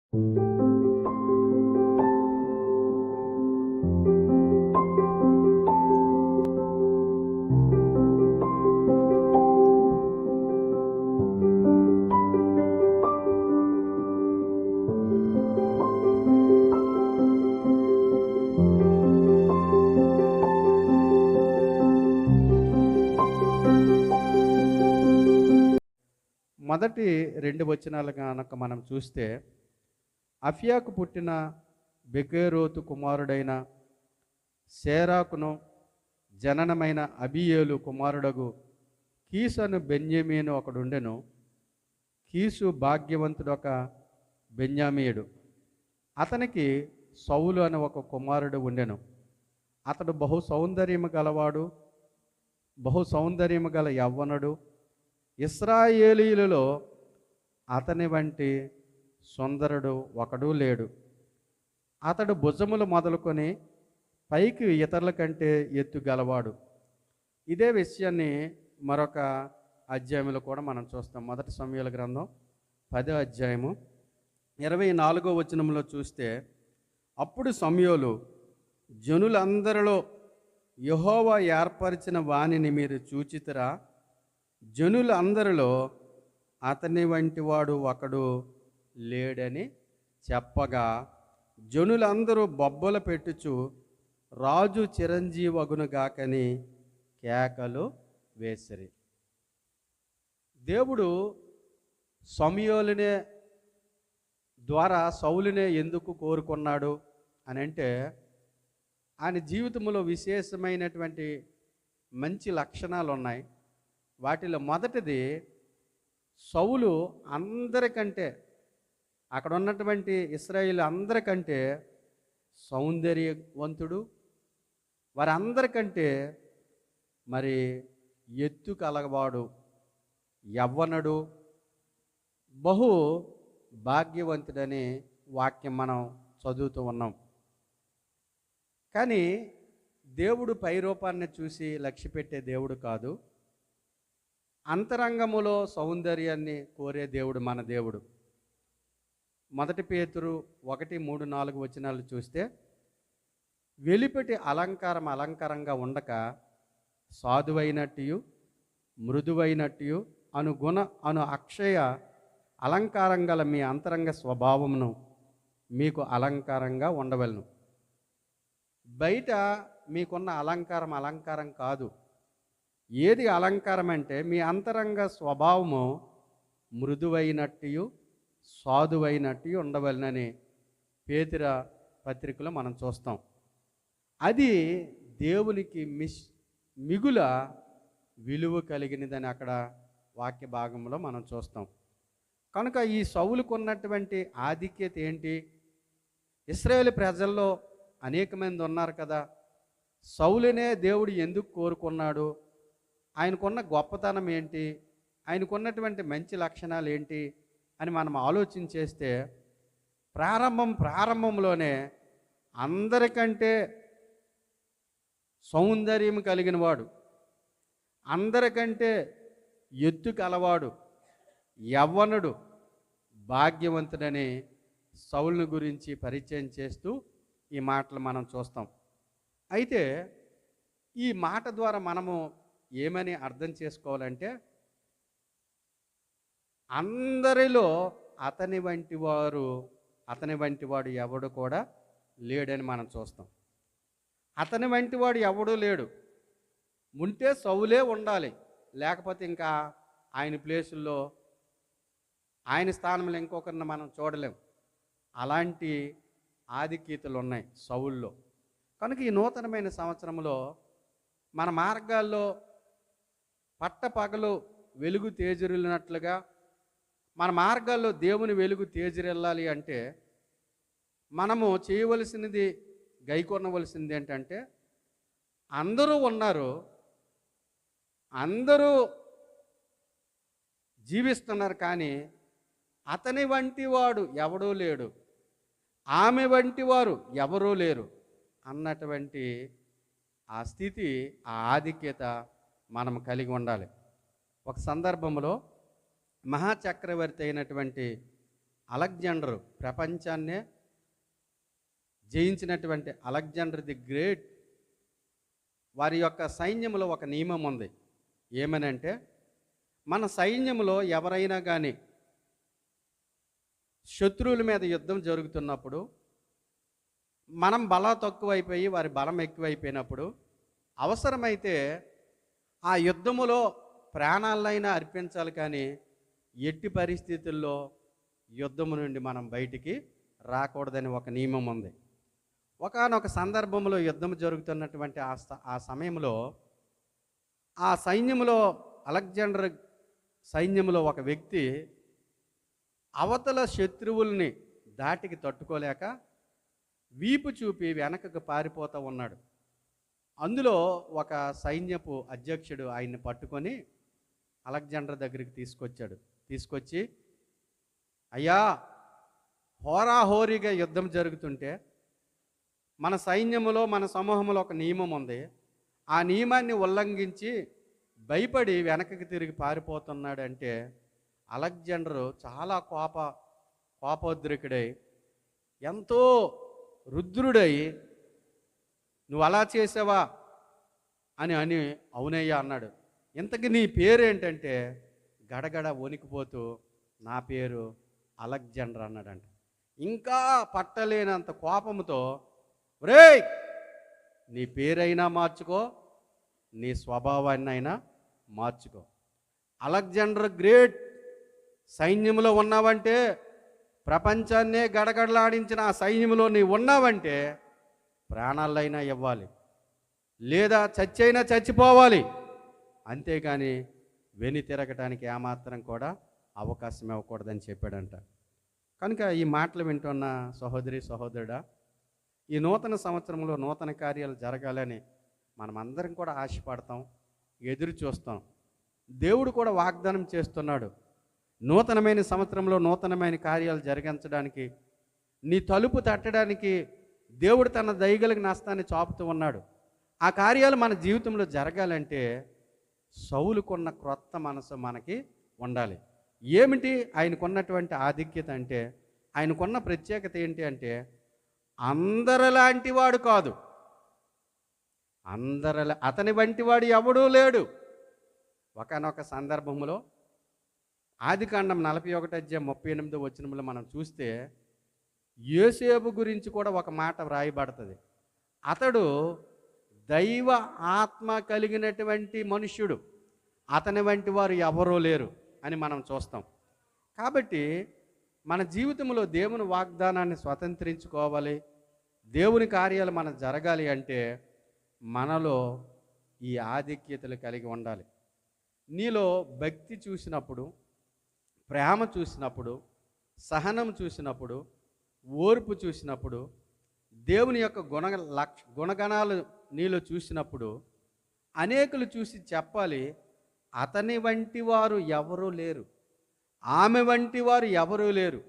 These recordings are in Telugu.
మొదటి 2 వచనాలు గనక మనం చూస్తే, అఫ్యాకు పుట్టిన బెకెరోతు కుమారుడైన శేరాకును జననమైన అబీయేలు కుమారుడగు కీసు అను బెన్యామీను ఒకడుండెను. కీసు భాగ్యవంతుడొక బెన్యామీయుడు. అతనికి సౌలు అనే ఒక కుమారుడు ఉండెను. అతడు బహు సౌందర్యము గల యవ్వనుడు. ఇశ్రాయేలీయులలో అతని వంటి సుందరుడు ఒకడు లేడు. అతడు భుజములు మొదలుకొని పైకి ఇతరుల కంటే ఎత్తు గలవాడు. ఇదే విషయాన్ని మరొక అధ్యాయంలో కూడా మనం చూస్తాం. మొదటి సమూయేలు గ్రంథం 10వ అధ్యాయము 24వ వచనంలో చూస్తే, అప్పుడు సమూయేలు, జనులందరిలో యెహోవా ఏర్పరిచిన వానిని మీరు చూచితిరా? జనులందరిలో అతని వంటి వాడు ఒకడు లేడని చెప్పగా, జనులందరూ బొబ్బలు పెట్టుచు రాజు చిరంజీవగునుగాకని కేకలు వేసిరి. దేవుడు సమూయేలునే ద్వారా సౌలునే ఎందుకు కోరుకున్నాడు అని అంటే, ఆయన జీవితంలో విశేషమైనటువంటి మంచి లక్షణాలు ఉన్నాయి. వాటిలో మొదటిది, సౌలు అందరికంటే, అక్కడ ఉన్నటువంటి ఇశ్రాయేలు అందరికంటే సౌందర్యవంతుడు, వారందరికంటే మరి ఎత్తు కలవాడు, యవ్వనుడు, బహు భాగ్యవంతుడని వాక్యం మనం చదువుతూ ఉన్నాం. కానీ దేవుడు పై రూపాన్ని చూసి లక్ష్యపెట్టే దేవుడు కాదు. అంతరంగములో సౌందర్యాన్ని కోరే దేవుడు మన దేవుడు. మొదటి పేతురు 1:3-4 వచనాలు చూస్తే, వెలిపటి అలంకారంగా ఉండక సాధువైనట్టు మృదువైనట్టు అను అక్షయ అలంకారం గల మీ అంతరంగ స్వభావమును మీకు అలంకారంగా ఉండవలను. బయట మీకున్న అలంకారం కాదు. ఏది అలంకారం అంటే, మీ అంతరంగ స్వభావము మృదువైనట్టు సాధువైనట్టు ఉండవలనని పేతురు పత్రికలో మనం చూస్తాం. అది దేవునికి మిగుల విలువ కలిగినదని అక్కడ వాక్య భాగంలో మనం చూస్తాం. కనుక ఈ సౌలుకు ఉన్నటువంటి ఆధిక్యత ఏంటి? ఇశ్రాయేలు ప్రజల్లో అనేక మంది ఉన్నారు కదా, సౌలునే దేవుడు ఎందుకు కోరుకున్నాడు? ఆయనకున్న గొప్పతనం ఏంటి? ఆయనకున్నటువంటి మంచి లక్షణాలు ఏంటి అని మనం ఆలోచించేస్తే, ప్రారంభంలోనే అందరికంటే సౌందర్యం కలిగిన వాడు, అందరికంటే ఎత్తు కలవాడు, యవ్వనుడు, భాగ్యవంతుడని సౌలుని గురించి పరిచయం చేస్తూ ఈ మాటలు మనం చూస్తాం. అయితే ఈ మాట ద్వారా మనము ఏమని అర్థం చేసుకోవాలంటే, అందరిలో అతని వంటి వాడు ఎవడు కూడా లేడని మనం చూస్తాం. అతని వంటి వాడు ఎవడూ లేడు. ఉంటే సౌలే ఉండాలి, లేకపోతే ఇంకా ఆయన ప్లేసుల్లో ఆయన స్థానంలో ఇంకొకరిని మనం చూడలేం. అలాంటి ఆధిక్యతలు ఉన్నాయి సౌల్లో. కనుక ఈ నూతనమైన సంవత్సరంలో మన మార్గాల్లో పట్టపగలు వెలుగు తేజరిల్లినట్లుగా మన మార్గాల్లో దేవుని వెలుగు తేజరిల్లాలి అంటే మనము చేయవలసినది, గైకొనవలసింది ఏంటంటే, అందరూ ఉన్నారు, అందరూ జీవిస్తున్నారు, కానీ అతని వంటి వాడు ఎవడూ లేడు, ఆమె వంటి వారు ఎవరూ లేరు అన్నటువంటి ఆ స్థితి, ఆ ఆధిక్యత మనం కలిగి ఉండాలి. ఒక సందర్భంలో మహాచక్రవర్తి అయినటువంటి అలెగ్జాండర్, ప్రపంచాన్నే జయించినటువంటి అలెగ్జాండర్ ది గ్రేట్, వారి యొక్క సైన్యంలో ఒక నియమం ఉంది. ఏమనంటే, మన సైన్యంలో ఎవరైనా కానీ శత్రువుల మీద యుద్ధం జరుగుతున్నప్పుడు, మనం బలం తక్కువైపోయి వారి బలం ఎక్కువైపోయినప్పుడు, అవసరమైతే ఆ యుద్ధములో ప్రాణాలైనా అర్పించాలి, కానీ ఎట్టి పరిస్థితుల్లో యుద్ధము నుండి మనం బయటికి రాకూడదని ఒక నియమం ఉంది. ఒకానొక సందర్భంలో యుద్ధం జరుగుతున్నటువంటి ఆ సమయంలో ఆ సైన్యంలో, అలెగ్జాండర్ సైన్యంలో ఒక వ్యక్తి అవతల శత్రువుల్ని దాటికి తట్టుకోలేక వీపు చూపి వెనకకు పారిపోతూ ఉన్నాడు. అందులో ఒక సైన్యపు అధ్యక్షుడు ఆయన్ని పట్టుకొని అలెగ్జాండర్ దగ్గరికి తీసుకొచ్చి, అయ్యా, హోరాహోరీగా యుద్ధం జరుగుతుంటే మన సైన్యములో, మన సమూహంలో ఒక నియమం ఉంది. ఆ నియమాన్ని ఉల్లంఘించి భయపడి వెనకకి తిరిగి పారిపోతున్నాడు అంటే అలెగ్జాండరు చాలా కోపోద్రికుడై, ఎంతో రుద్రుడై, నువ్వు అలా చేసావా అని అవునయ్యా అన్నాడు. ఇంతకీ నీ పేరేంటంటే గడగడ వణికిపోతూ, నా పేరు అలెగ్జాండర్ అన్నాడంట. ఇంకా పట్టలేనంత కోపంతో, రేయ్, నీ పేరైనా మార్చుకో, నీ స్వభావాన్ని అయినా మార్చుకో. అలెగ్జాండర్ గ్రేట్ సైన్యంలో ఉన్నావంటే, ప్రపంచాన్నే గడగడలాడించిన ఆ సైన్యంలో నీ ఉన్నావంటే ప్రాణాలైనా ఇవ్వాలి, లేదా చచ్చైనా చచ్చిపోవాలి, అంతేగాని వెని తిరగటానికి ఏమాత్రం కూడా అవకాశం ఇవ్వకూడదని చెప్పాడంట. కనుక ఈ మాటలు వింటున్న సహోదరి సహోదరుడా, ఈ నూతన సంవత్సరంలో నూతన కార్యాలు జరగాలని మనమందరం కూడా ఆశపడతాం, ఎదురు చూస్తాం. దేవుడు కూడా వాగ్దానం చేస్తున్నాడు, నూతనమైన సంవత్సరంలో నూతనమైన కార్యాలు జరిగించడానికి, నీ తలుపు తట్టడానికి దేవుడు తన దయగలిగిన హస్తాన్ని చాపుతూ ఉన్నాడు. ఆ కార్యాలు మన జీవితంలో జరగాలంటే సౌలుకున్న క్రొత్త మనసు మనకి ఉండాలి. ఏమిటి ఆయనకున్నటువంటి ఆధిక్యత అంటే, ఆయనకున్న ప్రత్యేకత ఏంటి అంటే, అందరిలాంటి వాడు కాదు, అతని వంటి వాడు ఎవడూ లేడు. ఒకానొక సందర్భంలో ఆదికాండం 41:38 మనం చూస్తే యోసేపు గురించి కూడా ఒక మాట వ్రాయబడుతుంది. అతడు దైవ ఆత్మ కలిగినటువంటి మనుష్యుడు, అతని వంటి వారు ఎవరూ లేరు అని మనం చూస్తాం. కాబట్టి మన జీవితంలో దేవుని వాగ్దానాన్ని స్వతంత్రించుకోవాలి, దేవుని కార్యాలు మనం జరగాలి అంటే మనలో ఈ ఆధిక్యతలు కలిగి ఉండాలి. నీలో భక్తి చూసినప్పుడు, ప్రేమ చూసినప్పుడు, సహనం చూసినప్పుడు, ఓర్పు చూసినప్పుడు, దేవుని యొక్క గుణగణాలు నీలో చూసినప్పుడు అనేకులు చూసి చెప్పాలి, అతని వంటి వారు ఎవరూ లేరు, ఆమె వంటి వారు ఎవరూ లేరు.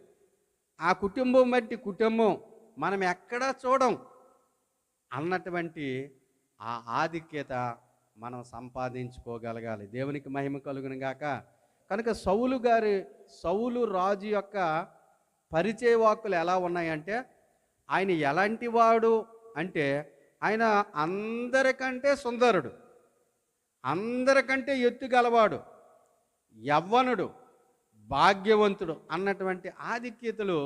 ఆ కుటుంబం వంటి కుటుంబం మనం ఎక్కడా చూడం అన్నటువంటి ఆ ఆధిక్యత మనం సంపాదించుకోగలగాలి. దేవునికి మహిమ కలుగును గాక. కనుక సౌలు రాజు యొక్క పరిచయ వాక్కులు ఎలా ఉన్నాయంటే, ఆయన ఎలాంటి వాడు అంటే, ఆయన అందరికంటే సుందరుడు, అందరికంటే ఎత్తుగలవాడు, యవ్వనుడు, భాగ్యవంతుడు అన్నటువంటి ఆధిక్యతలు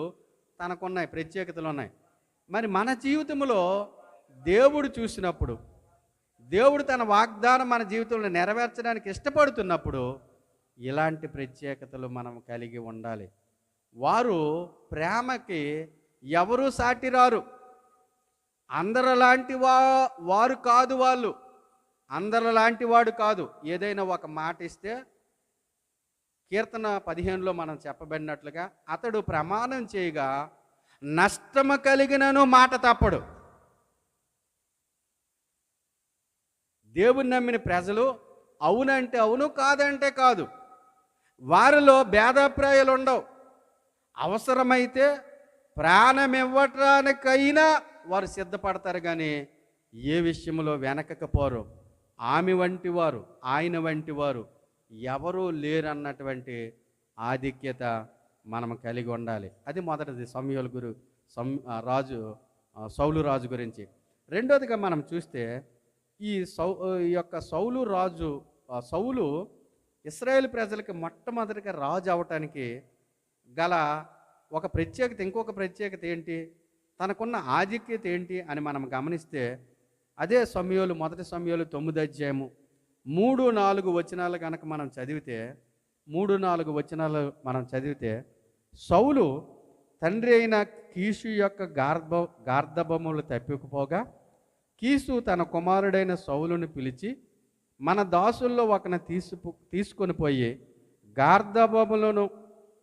తనకున్నాయి, ప్రత్యేకతలు ఉన్నాయి. మరి మన జీవితంలో దేవుడు చూసినప్పుడు, దేవుడు తన వాగ్దానం మన జీవితంలో నెరవేర్చడానికి ఇష్టపడుతున్నప్పుడు ఇలాంటి ప్రత్యేకతలు మనం కలిగి ఉండాలి. వారు ప్రేమకి ఎవరూ సాటిరారు, అందరిలాంటి వారు కాదు, వాళ్ళు అందరిలాంటి వాడు కాదు. ఏదైనా ఒక మాట ఇస్తే కీర్తన 15లో మనం చెప్పబడినట్లుగా, అతడు ప్రమాణం చేయగా నష్టము కలిగినను మాట తప్పడు. దేవుని నమ్మిన ప్రజలు అవునంటే అవును, కాదంటే కాదు. వారిలో భేదాభిప్రాయాలు ఉండవు. అవసరమైతే ప్రాణం ఇవ్వటానికైనా వారు సిద్ధపడతారు, కానీ ఏ విషయంలో వెనకకపోరు. ఆమె వంటి వారు, ఆయన వంటి వారు ఎవరూ లేరన్నటువంటి ఆధిక్యత మనం కలిగి ఉండాలి. అది మొదటిది సమూయేలు రాజు సౌలు రాజు గురించి. రెండోదిగా మనం చూస్తే ఈ యొక్క సౌలు ఇశ్రాయేలు ప్రజలకి మొట్టమొదటిగా రాజు అవటానికి గల ఇంకొక ప్రత్యేకత ఏంటి, తనకున్న ఆధిక్యత ఏంటి అని మనం గమనిస్తే అదే మొదటి సమూయేలు 9 అధ్యాయము 3-4 వచనాలు కనుక మనం చదివితే 3-4 వచనాలు మనం చదివితే సౌలు తండ్రి అయిన కీషు యొక్క గార్ధబములు తప్పిపోగా కీసు తన కుమారుడైన సౌలుని పిలిచి, మన దాసుల్లో ఒకని తీసుకొని పోయి గార్ధబములను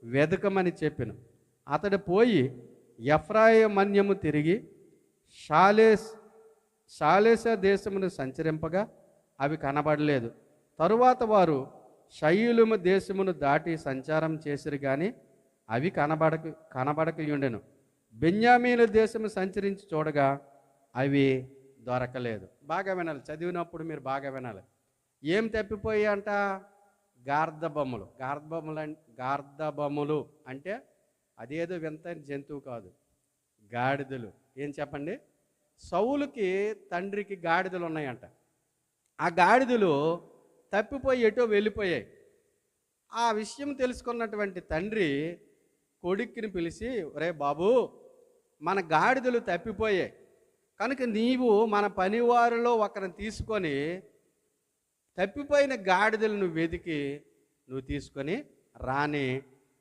వెదకమని చెప్పెను. అతడు పోయి ఎఫ్రాయిమన్యము తిరిగి షాలేస దేశమును సంచరింపగా అవి కనబడలేదు. తరువాత వారు షయీలుము దేశమును దాటి సంచారం చేసిరు కానీ అవి కనబడకయుండెను. బెన్యామీను దేశము సంచరించి చూడగా అవి దొరకలేదు. బాగా వినాలి, చదివినప్పుడు మీరు బాగా వినాలి. ఏం తప్పిపోయి అంట? గార్ధబములు అంటే అదేదో వింత జంతువు కాదు, గాడిదలు. ఏం చెప్పండి? సౌలుకి తండ్రికి గాడిదలు ఉన్నాయంట. ఆ గాడిదలు తప్పిపోయి ఎటో వెళ్ళిపోయాయి. ఆ విషయం తెలుసుకున్నటువంటి తండ్రి కొడుక్కిని పిలిచి, ఒరే బాబు, మన గాడిదలు తప్పిపోయాయి కనుక నీవు మన పనివారిలో ఒకరిని తీసుకొని తప్పిపోయిన గాడిదలు నువ్వు తీసుకొని రాని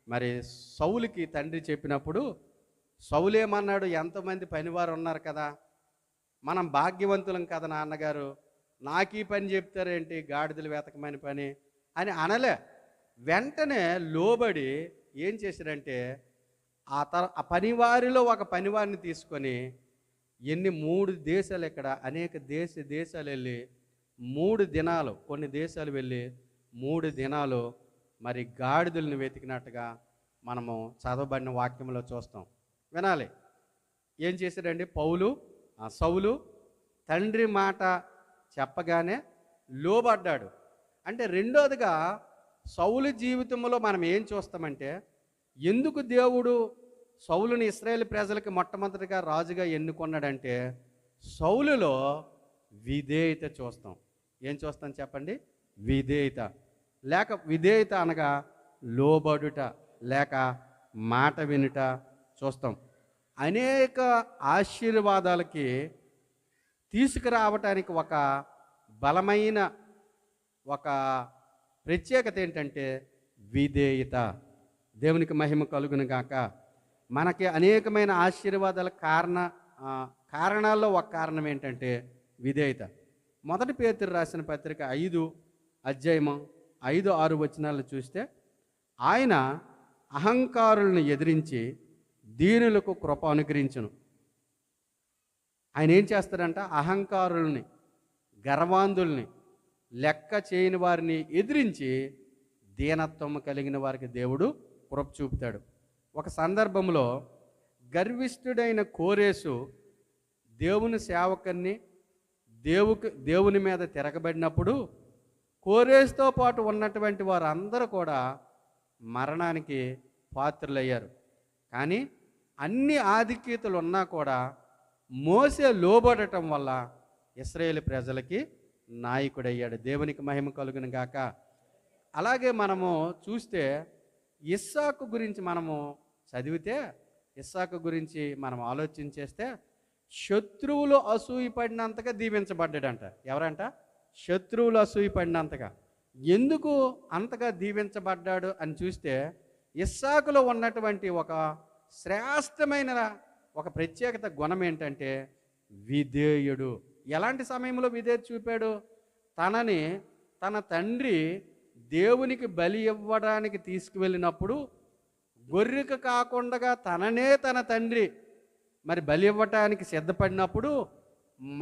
మరి సౌలుకి తండ్రి చెప్పినప్పుడు సౌలేమన్నాడు, ఎంతమంది పనివారు ఉన్నారు కదా, మనం భాగ్యవంతులం కదా నాన్నగారు, నాకు ఈ పని చెప్తారేంటి, గాడిదలు వెతకమని పని అని అనలే. వెంటనే లోబడి ఏం చేశారంటే ఆ పనివారిలో ఒక పనివారిని తీసుకొని 3 దేశాలు, ఇక్కడ అనేక దేశాలు వెళ్ళి 3 దినాలు, కొన్ని దేశాలు వెళ్ళి 3 దినాలు మరి గాడిదలను వెతికినట్టుగా మనము చదవబడిన వాక్యంలో చూస్తాం. వినాలి. ఏం చేశాడండి సౌలు తండ్రి మాట చెప్పగానే లోబడ్డాడు. అంటే రెండోదిగా సౌలు జీవితంలో మనం ఏం చూస్తామంటే, ఎందుకు దేవుడు సౌలుని ఇశ్రాయేలు ప్రజలకు మొట్టమొదటిగా రాజుగా ఎన్నుకున్నాడంటే సౌలులో విధేయత చూస్తాం. ఏం చూస్తాం చెప్పండి? విధేయత అనగా లోబడుట లేక మాట వినుట చూస్తాం. అనేక ఆశీర్వాదాలకి తీసుకురావటానికి ఒక బలమైన ప్రత్యేకత ఏంటంటే విధేయత. దేవునికి మహిమ కలుగును గాక. మనకి అనేకమైన ఆశీర్వాదాల కారణాల్లో ఒక కారణం ఏంటంటే విధేయత. మొదటి పేతురు రాసిన పత్రిక 5 అధ్యాయము 5-6 వచనాలు చూస్తే, ఆయన అహంకారులను ఎదిరించి దీనులకు కృప అనుగ్రహించును. ఆయన ఏం చేస్తాడంట? అహంకారుల్ని, గర్వాంధుల్ని, లెక్క చేయని వారిని ఎదిరించి దీనత్వం కలిగిన వారికి దేవుడు కృప చూపుతాడు. ఒక సందర్భంలో గర్విష్ఠుడైన కోరేసు దేవుని సేవకుని దేవుని మీద తిరగబడినప్పుడు కోరేసుతో పాటు ఉన్నటువంటి వారందరూ కూడా మరణానికి పాత్రులయ్యారు. కానీ అన్ని ఆధిక్యతలు ఉన్నా కూడా మోసే లోబడటం వల్ల ఇశ్రాయేలు ప్రజలకి నాయకుడయ్యాడు. దేవునికి మహిమ కలుగును గాక. అలాగే మనము చూస్తే ఇస్సాకు గురించి మనము చదివితే, ఇస్సాకు గురించి మనం ఆలోచించేస్తే శత్రువులు అసూయపడినంతగా దీవించబడ్డాడంట. ఎవరంట? శత్రువులు అసూయపడినంతగా. ఎందుకు అంతగా దీవించబడ్డాడు అని చూస్తే ఇస్సాకులో ఉన్నటువంటి ఒక శ్రేష్టమైన ఒక ప్రత్యేకత గుణం ఏంటంటే విధేయుడు. ఎలాంటి సమయంలో విధేయత చూపాడు? తన తండ్రి దేవునికి బలి ఇవ్వడానికి తీసుకువెళ్ళినప్పుడు గొర్రెకు కాకుండా తన తండ్రి మరి బలి ఇవ్వటానికి సిద్ధపడినప్పుడు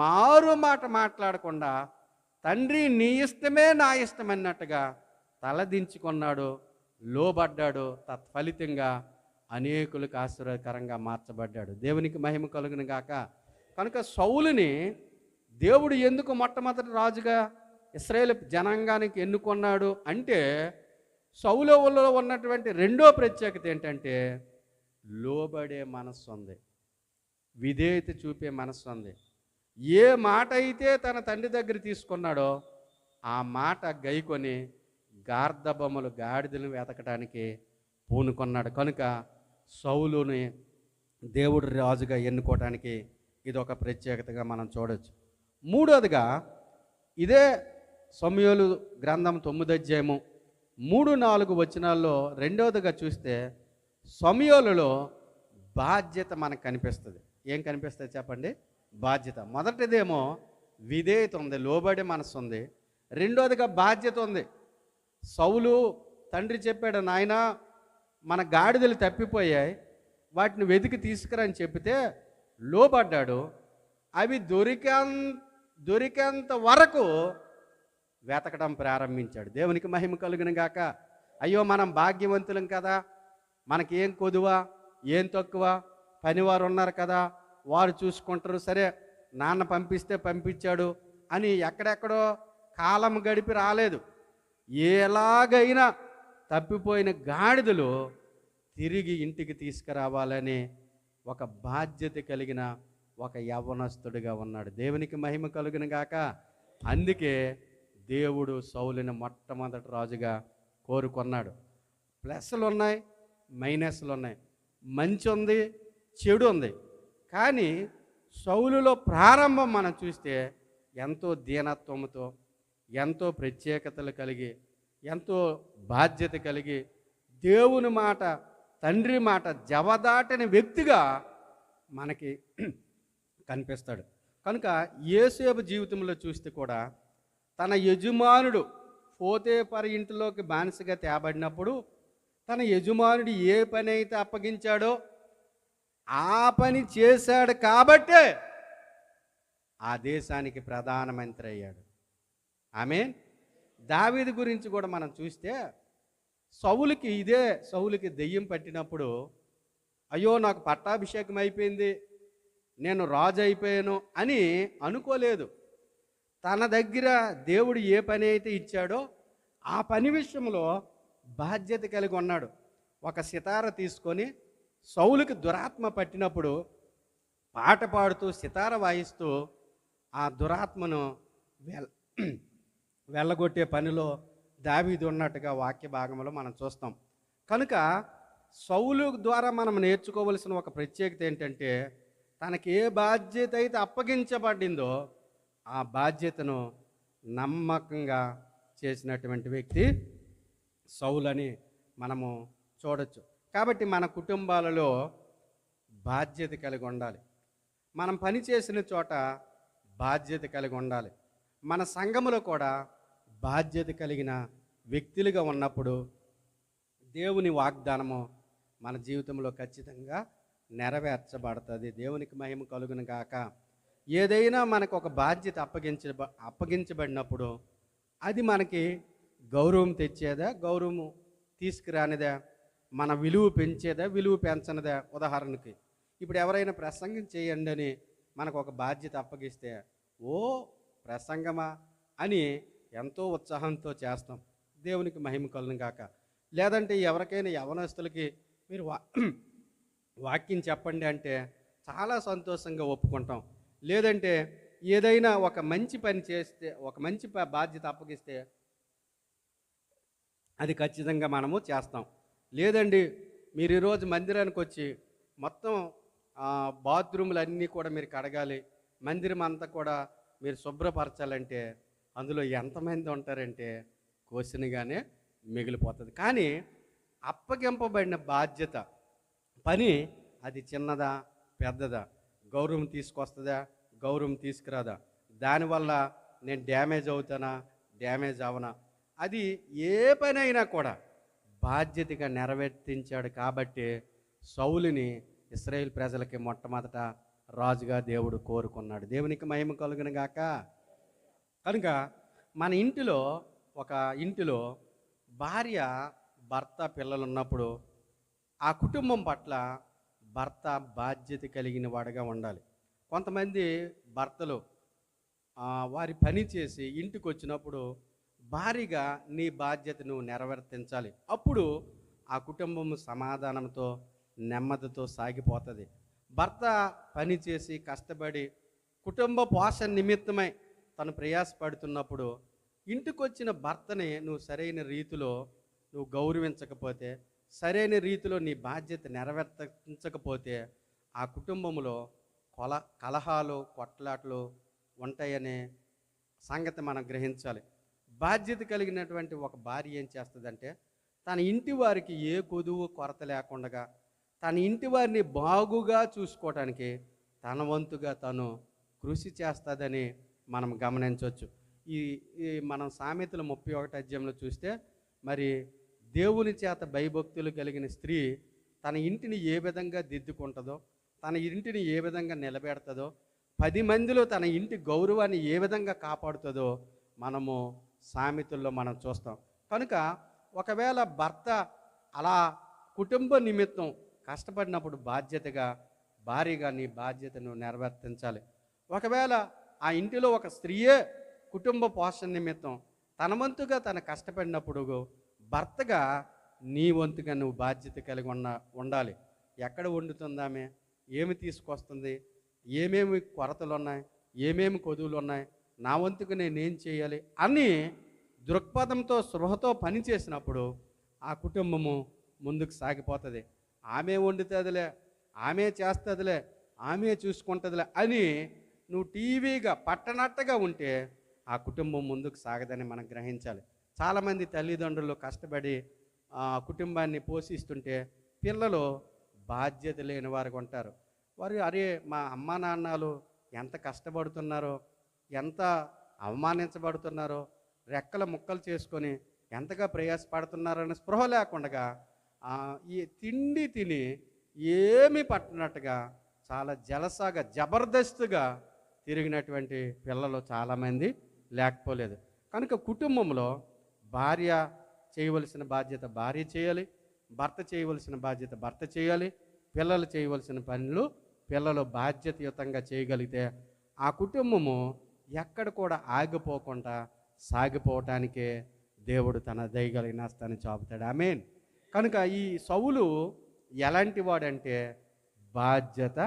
మారు మాట మాట్లాడకుండా తండ్రి నీ ఇష్టమే నా ఇష్టం అన్నట్టుగా తలదించుకున్నాడు, లోబడ్డాడు. తత్ఫలితంగా అనేకులకు ఆశీర్వాదకరంగా మార్చబడ్డాడు. దేవునికి మహిమ కలుగును గాక. కనుక సౌలుని దేవుడు ఎందుకు మొట్టమొదటి రాజుగా ఇశ్రాయేలు జనాంగానికి ఎన్నుకున్నాడు అంటే, సౌలులో ఉన్నటువంటి రెండో ప్రత్యేకత ఏంటంటే లోబడే మనస్సు ఉంది, విధేయత చూపే మనస్సు ఉంది. ఏ మాట అయితే తన తండ్రి దగ్గర తీసుకున్నాడో ఆ మాట గైకొని గార్ధబొమ్మలు గాడిదలను వెతకడానికి పూనుకున్నాడు. కనుక సౌలుని దేవుడు రాజుగా ఎన్నుకోవటానికి ఇది ఒక ప్రత్యేకతగా మనం చూడవచ్చు. మూడోదిగా ఇదే సమూయేలు గ్రంథం 9వ అధ్యాయము 3-4 వచనాల్లో రెండవదిగా చూస్తే సమూయేలులో బాధ్యత మనకు కనిపిస్తుంది. ఏం కనిపిస్తుంది చెప్పండి? బాధ్యత. మొదటిదేమో విధేయత ఉంది, లోబడి మనసు ఉంది. రెండోదిగా బాధ్యత ఉంది. సౌలు తండ్రి చెప్పాడు, నాయనా మన గాడిదలు తప్పిపోయాయి, వాటిని వెతికి తీసుకురని చెబితే లోబడ్డాడు. అవి దొరికేంత వరకు వెతకడం ప్రారంభించాడు. దేవునికి మహిమ కలుగును గాక. అయ్యో మనం భాగ్యవంతులం కదా, మనకేం కొదువ, ఏం తక్కువ, పనివారు ఉన్నారు కదా, వారు చూసుకుంటారు, సరే నాన్న పంపిస్తే పంపించాడు అని ఎక్కడెక్కడో కాలం గడిపి రాలేదు. ఎలాగైనా తప్పిపోయిన గాడిదలు తిరిగి ఇంటికి తీసుకురావాలని ఒక బాధ్యత కలిగిన ఒక యవ్వనస్తుడిగా ఉన్నాడు. దేవునికి మహిమ కలుగును గాక. అందుకే దేవుడు సౌలుని మొట్టమొదటి రాజుగా కోరుకున్నాడు. ప్లస్లు ఉన్నాయి, మైనస్లు ఉన్నాయి, మంచి ఉంది, చెడు ఉంది. కానీ సౌలులో ప్రారంభం మనం చూస్తే ఎంతో దీనత్వంతో, ఎంతో ప్రత్యేకతలు కలిగి, ఎంతో బాధ్యత కలిగి, దేవుని మాట, తండ్రి మాట జవదాటని వ్యక్తిగా మనకి కనిపిస్తాడు. కనుక యోసేపు జీవితంలో చూస్తే కూడా తన యజమానుడు పోతేఫరు ఇంటిలోకి బానిసగా తేబడినప్పుడు తన యజమానుడు ఏ పని అయితే అప్పగించాడో ఆ పని చేశాడు కాబట్టే ఆ దేశానికి ప్రధానమంత్రి అయ్యాడు. ఆమేన్. దావీదు గురించి కూడా మనం చూస్తే సౌలుకి దెయ్యం పట్టినప్పుడు అయ్యో నాకు పట్టాభిషేకం అయిపోయింది, నేను రాజు అయిపోయాను అని అనుకోలేదు. తన దగ్గర దేవుడు ఏ పని అయితే ఇచ్చాడో ఆ పని విషయంలో బాధ్యత కలిగి ఉన్నాడు. ఒక సితార తీసుకొని సౌలుకి దురాత్మ పట్టినప్పుడు పాట పాడుతూ సితార వాయిస్తూ ఆ దురాత్మను వెళ్ళగొట్టే పనిలో దావీదు ఉన్నట్టుగా వాక్య భాగంలో మనం చూస్తాం. కనుక సౌలు ద్వారా మనం నేర్చుకోవలసిన ఒక ప్రత్యేకత ఏంటంటే తనకి ఏ బాధ్యత అయితే అప్పగించబడిందో ఆ బాధ్యతను నమ్మకంగా చేసినటువంటి వ్యక్తి సౌలు అని మనము చూడొచ్చు. కాబట్టి మన కుటుంబాలలో బాధ్యత కలిగి ఉండాలి, మనం పని చేసిన చోట బాధ్యత కలిగి ఉండాలి, మన సంఘములో కూడా బాధ్యత కలిగిన వ్యక్తులుగా ఉన్నప్పుడు దేవుని వాగ్దానము మన జీవితంలో ఖచ్చితంగా నెరవేర్చబడుతుంది. దేవునికి మహిమ కలుగును గాక. ఏదైనా మనకు ఒక బాధ్యత అప్పగించబడినప్పుడు అది మనకి గౌరవం తెచ్చేదా, గౌరవం తీసుకురానిదా, మన విలువ పెంచేదా, విలువ పెంచనిదా? ఉదాహరణకి ఇప్పుడు ఎవరైనా ప్రసంగం చేయండి అని మనకు ఒక బాధ్యత అప్పగిస్తే ఓ ప్రసంగమా అని ఎంతో ఉత్సాహంతో చేస్తాం. దేవునికి మహిమ కలుగును గాక. లేదంటే ఎవరికైనా యవనస్తులకి మీరు వాక్యం చెప్పండి అంటే చాలా సంతోషంగా ఒప్పుకుంటాం. లేదంటే ఏదైనా ఒక మంచి పని చేస్తే, ఒక మంచి బాధ్యత అప్పగిస్తే అది ఖచ్చితంగా మనము చేస్తాం. లేదండి మీరు ఈరోజు మందిరానికి వచ్చి మొత్తం బాత్రూములు అన్నీ కూడా మీరు కడగాలి, మందిరం అంతా కూడా మీరు శుభ్రపరచాలంటే అందులో ఎంతమంది ఉంటారంటే క్వశ్చన్గానే మిగిలిపోతుంది. కానీ అప్పగింపబడిన బాధ్యత పని అది చిన్నదా పెద్దదా, గౌరవం తీసుకొస్తుందా గౌరవం తీసుకురాదా, దానివల్ల నేను డ్యామేజ్ అవుతానా డ్యామేజ్ అవనా, అది ఏ పని అయినా కూడా బాధ్యతగా నెరవేర్తించాడు. కాబట్టి సౌలుని ఇశ్రాయేలు ప్రజలకి మొట్టమొదట రాజుగా దేవుడు కోరుకున్నాడు. దేవునికి మహిమ కలుగును గాక. కనుక మన ఇంటిలో భార్య భర్త పిల్లలు ఉన్నప్పుడు ఆ కుటుంబం పట్ల భర్త బాధ్యత కలిగిన వాడుగా ఉండాలి. కొంతమంది భర్తలు వారి పని చేసి ఇంటికి వచ్చినప్పుడు భారీగా నీ బాధ్యత నువ్వు నెరవేర్తించాలి. అప్పుడు ఆ కుటుంబం సమాధానంతో నెమ్మదితో సాగిపోతుంది. భర్త పని చేసి కష్టపడి కుటుంబ పోషణ నిమిత్తమై తను ప్రయాసపడుతున్నప్పుడు ఇంటికొచ్చిన భర్తని నువ్వు సరైన రీతిలో నువ్వు గౌరవించకపోతే, సరైన రీతిలో నీ బాధ్యత నెరవేర్తించకపోతే ఆ కుటుంబంలో కలహాలు కొట్లాట్లు ఉంటాయనే సంగతి మనం గ్రహించాలి. బాధ్యత కలిగినటువంటి ఒక భార్య ఏం చేస్తుందంటే తన ఇంటి వారికి ఏ కొదువు కొరత లేకుండా తన ఇంటి వారిని బాగుగా చూసుకోవడానికి తన వంతుగా తను కృషి చేస్తుందని మనం గమనించవచ్చు. ఈ మనం సామెతలు 31 అధ్యాయంలో చూస్తే మరి దేవుని చేత భయభక్తులు కలిగిన స్త్రీ తన ఇంటిని ఏ విధంగా దిద్దుకుంటుందో, తన ఇంటిని ఏ విధంగా నిలబెడుతుందో, 10 మందిలో తన ఇంటి గౌరవాన్ని ఏ విధంగా కాపాడుతుందో మనము సామెతల్లో మనం చూస్తాం. కనుక ఒకవేళ భర్త అలా కుటుంబ నిమిత్తం కష్టపడినప్పుడు బాధ్యతగా భారీగా నీ బాధ్యతను నెరవేర్తించాలి. ఒకవేళ ఆ ఇంటిలో ఒక స్త్రీయే కుటుంబ పోషణ నిమిత్తం తన వంతుగా తను కష్టపడినప్పుడు భర్తగా నీ వంతుగా నువ్వు బాధ్యత కలిగి ఉండాలి. ఎక్కడ వండుతుందామె, ఏమి తీసుకొస్తుంది, ఏమేమి కొరతలు ఉన్నాయి, ఏమేమి కొదువులు ఉన్నాయి, నా వంతుకు నేనేం చేయాలి అని దృక్పథంతో స్పృహతో పని చేసినప్పుడు ఆ కుటుంబము ముందుకు సాగిపోతుంది. ఆమె వండుతుందిలే, ఆమె చేస్తుందిలే, ఆమె చూసుకుంటుందిలే అని నువ్వు టీవీగా పట్టనట్టుగా ఉంటే ఆ కుటుంబం ముందుకు సాగదని మనం గ్రహించాలి. చాలామంది తల్లిదండ్రులు కష్టపడి కుటుంబాన్ని పోషిస్తుంటే పిల్లలు బాధ్యత లేని వారికి ఉంటారు. వారు అరే మా అమ్మా నాన్నలు ఎంత కష్టపడుతున్నారో, ఎంత అవమానించబడుతున్నారో, రెక్కల ముక్కలు చేసుకొని ఎంతగా ప్రయాసపడుతున్నారని స్పృహ లేకుండా ఈ తిండి తిని ఏమీ పట్టినట్టుగా చాలా జలసాగా జబర్దస్తుగా తిరిగినటువంటి పిల్లలు చాలామంది లేకపోలేదు. కనుక కుటుంబంలో భార్య చేయవలసిన బాధ్యత భార్య చేయాలి, భర్త చేయవలసిన బాధ్యత భర్త చేయాలి, పిల్లలు చేయవలసిన పనులు పిల్లలు బాధ్యతయుతంగా చేయగలిగితే ఆ కుటుంబము ఎక్కడ కూడా ఆగిపోకుండా సాగిపోవటానికే దేవుడు తన దయగలిగిన హస్తాన్ని చాపుతాడు. ఆమేన్. కనుక ఈ సౌలు ఎలాంటి వాడంటే బాధ్యత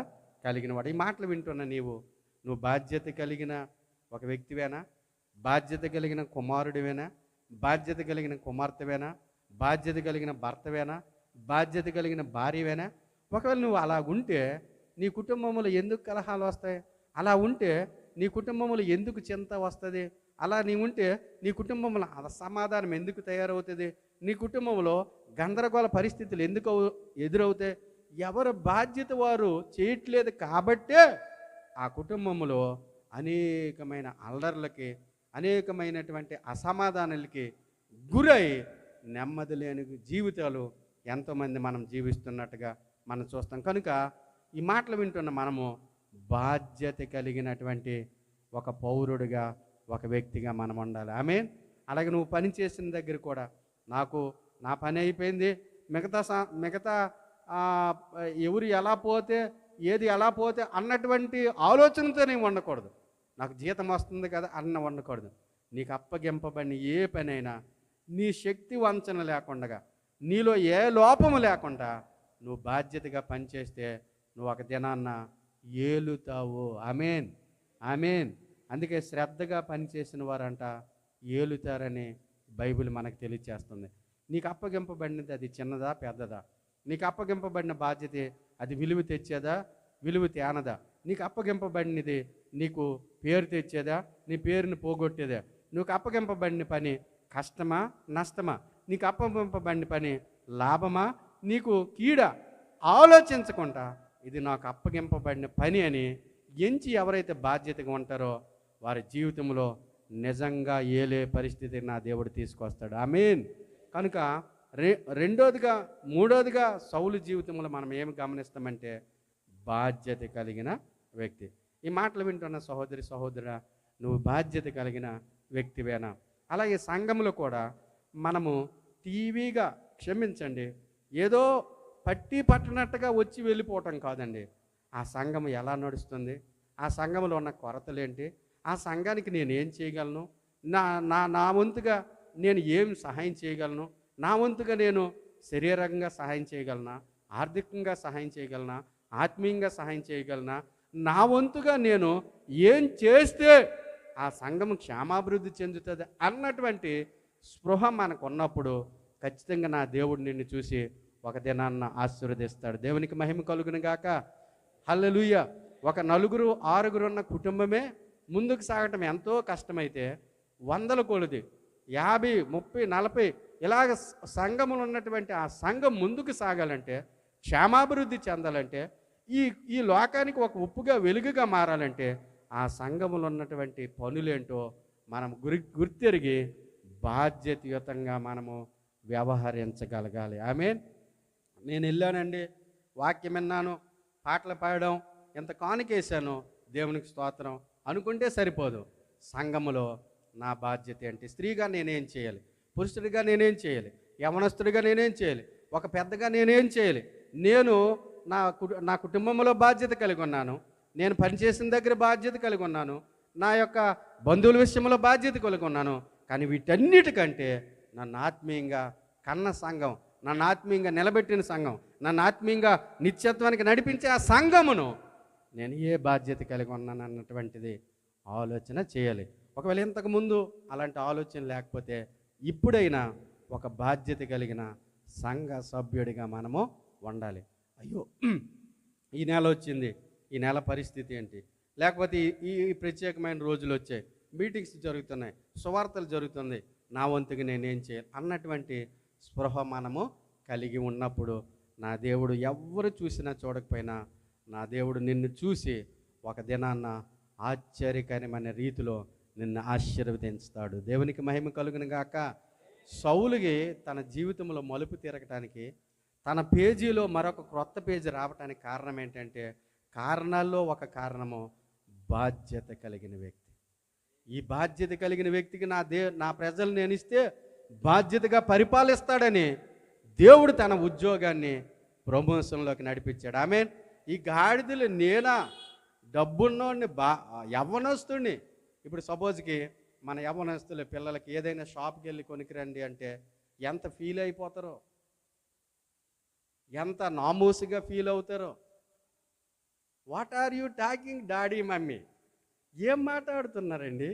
కలిగిన వాడు. ఈ మాటలు వింటున్న నువ్వు బాధ్యత కలిగిన ఒక వ్యక్తివేనా? బాధ్యత కలిగిన కుమారుడివేనా? బాధ్యత కలిగిన కుమార్తెవేనా? బాధ్యత కలిగిన భర్తవేనా? బాధ్యత కలిగిన భార్యవేనా? ఒకవేళ నువ్వు అలా ఉంటే నీ కుటుంబంలో ఎందుకు కలహాలు వస్తాయి? అలా ఉంటే నీ కుటుంబంలో ఎందుకు చింత వస్తుంది? అలా నీ ఉంటే నీ కుటుంబంలో అసమాధానం ఎందుకు తయారవుతుంది? నీ కుటుంబంలో గందరగోళ పరిస్థితులు ఎందుకు ఎదురవుతాయి? ఎవరు బాధ్యత వారు చేయట్లేదు కాబట్టే ఆ కుటుంబంలో అనేకమైన అల్లర్లకి, అనేకమైనటువంటి అసమాధానాలకి గురై నెమ్మది లేని జీవితాలు ఎంతోమంది మనం జీవిస్తున్నట్టుగా మనం చూస్తాం. కనుక ఈ మాటలు వింటున్న మనము బాధ్యత కలిగినటువంటి ఒక పౌరుడిగా, ఒక వ్యక్తిగా మనం ఉండాలి. ఆమేన్. అలాగే నువ్వు పని చేసిన దగ్గర కూడా నా పని అయిపోయింది, మిగతా ఎవరు ఎలా పోతే ఏది ఎలా పోతే అన్నటువంటి ఆలోచనతో నేను ఉండకూడదు. నాకు జీతం వస్తుంది కదా అన్న ఉండకూడదు. నీకు అప్పగింపబడిన ఏ పనైనా నీ శక్తి వంచన లేకుండా, నీలో ఏ లోపము లేకుండా నువ్వు బాధ్యతగా పనిచేస్తే నువ్వు ఒక దినాన్న ఏలుతావు. ఆమేన్, ఆమేన్. అందుకే శ్రద్ధగా పనిచేసిన వారంట ఏలుతారని బైబిల్ మనకు తెలియచేస్తుంది. నీకు అప్పగింపబడినది అది చిన్నదా పెద్దదా? నీకు అప్పగింపబడిన బాధ్యత అది విలువ తెచ్చేదా విలువ తేనదా? నీకు అప్పగింపబడినది నీకు పేరు తెచ్చేదా నీ పేరుని పోగొట్టేదా? నీకు అప్పగింపబడిన పని కష్టమా నష్టమా? నీకు అప్పగింపబడిన పని లాభమా నీకు కీడా? ఆలోచించకుండా ఇది నాకు అప్పగింపబడిన పని అని ఎంచి ఎవరైతే బాధ్యతగా ఉంటారో వారి జీవితంలో నిజంగా ఏలే పరిస్థితి నా దేవుడు తీసుకొస్తాడు. ఆమేన్. కనుక రెండోదిగా మూడోదిగా సౌలు జీవితంలో మనం ఏమి గమనిస్తామంటే బాధ్యత కలిగిన వ్యక్తి. ఈ మాటలు వింటున్న సహోదరుడా, నువ్వు బాధ్యత కలిగిన వ్యక్తివేనా? అలాగే సంఘంలో కూడా మనము టీవీగా క్షమించండి, ఏదో పట్టినట్టుగా వచ్చి వెళ్ళిపోవటం కాదండి. ఆ సంఘం ఎలా నడుస్తుంది, ఆ సంఘంలో ఉన్న కొరతలేంటి, ఆ సంఘానికి నేనేం చేయగలను, నా నా నా వంతుగా నేను ఏం సహాయం చేయగలను, నా వంతుగా నేను శరీరంగా సహాయం చేయగలనా, ఆర్థికంగా సహాయం చేయగలనా, ఆత్మీయంగా సహాయం చేయగలనా, నా వంతుగా నేను ఏం చేస్తే ఆ సంఘం క్షేమాభివృద్ధి చెందుతుంది అన్నటువంటి స్పృహ మనకు ఉన్నప్పుడు ఖచ్చితంగా నా దేవుడు నిన్ను చూసి ఒక దినాన్న ఆశీర్వదిస్తాడు. దేవునికి మహిమ కలుగును గాక. హల్లెలూయా. ఒక నలుగురు ఆరుగురు ఉన్న కుటుంబమే ముందుకు సాగటం ఎంతో కష్టమైతే, వందల కొలది 50, 30, 40 ఇలాగ సంఘములు ఉన్నటువంటి ఆ సంఘం ముందుకు సాగాలంటే, క్షేమాభివృద్ధి చెందాలంటే, ఈ ఈ లోకానికి ఒక ఉప్పుగా వెలుగుగా మారాలంటే ఆ సంఘములు ఉన్నటువంటి పనులేంటో మనం గుర్తెరిగి బాధ్యతయుతంగా మనము వ్యవహరించగలగాలి. ఆమేన్. నేను వెళ్ళానండి, వాక్యం విన్నాను, పాటలు పాడడం, ఎంత కానుకేశాను, దేవునికి స్తోత్రం అనుకుంటే సరిపోదు. సంఘములో నా బాధ్యత ఏంటి? స్త్రీగా నేనేం చేయాలి, పురుషుడిగా నేనేం చేయాలి, యవనస్తుడిగా నేనేం చేయాలి, ఒక పెద్దగా నేనేం చేయాలి? నేను నా కుటుంబంలో బాధ్యత కలిగి ఉన్నాను, నేను పనిచేసిన దగ్గర బాధ్యత కలిగి ఉన్నాను, నా యొక్క బంధువుల విషయంలో బాధ్యత కలిగి ఉన్నాను. కానీ వీటన్నిటికంటే నన్ను ఆత్మీయంగా కన్న సంఘం, నన్ను ఆత్మీయంగా నిలబెట్టిన సంఘం, నన్ను ఆత్మీయంగా నిత్యత్వానికి నడిపించే ఆ సంఘమును నేను ఏ బాధ్యత కలిగి ఉన్నాను అన్నటువంటిది ఆలోచన చేయాలి. ఒకవేళ ఇంతకుముందు అలాంటి ఆలోచన లేకపోతే ఇప్పుడైనా ఒక బాధ్యత కలిగిన సంఘ సభ్యుడిగా మనము ఉండాలి. అయ్యో, ఈ నెల వచ్చింది, ఈ నెల పరిస్థితి ఏంటి, లేకపోతే ఈ ప్రత్యేకమైన రోజులు వచ్చాయి, మీటింగ్స్ జరుగుతున్నాయి, సువార్తలు జరుగుతుంది, నా వంతుగా నేనేం చేయాలి అన్నటువంటి స్పృహ మనము కలిగి ఉన్నప్పుడు నా దేవుడు ఎవరు చూసినా చూడకపోయినా నా దేవుడు నిన్ను చూసి ఒక దినాన్న ఆశ్చర్యకరమైన రీతిలో నిన్ను ఆశీర్వదించుతాడు. దేవునికి మహిమ కలుగును గాక. సౌలుకి తన జీవితంలో మలుపు తిరగటానికి, తన పేజీలో మరొక క్రొత్త పేజీ రావటానికి కారణం ఏంటంటే, కారణాల్లో ఒక కారణము బాధ్యత కలిగిన వ్యక్తి. ఈ బాధ్యత కలిగిన వ్యక్తికి నా ప్రజలు నేను ఇస్తే బాధ్యతగా పరిపాలిస్తాడని దేవుడు తన ఉద్యోగాన్ని ప్రమోషన్లోకి నడిపించాడు. ఆమేన్. ఈ గాడిదలు నేనా, డబ్బున్నోడిని, యవ్వనస్తుడిని. ఇప్పుడు సపోజ్కి మన యవ్వనస్తుల పిల్లలకి ఏదైనా షాప్కి వెళ్ళి కొనికిరండి అంటే ఎంత ఫీల్ అయిపోతారో, ఎంత నామూసుగా ఫీల్ అవుతారో. What are you talking daddy mummy, ఏం మాట్లాడుతున్నారండి?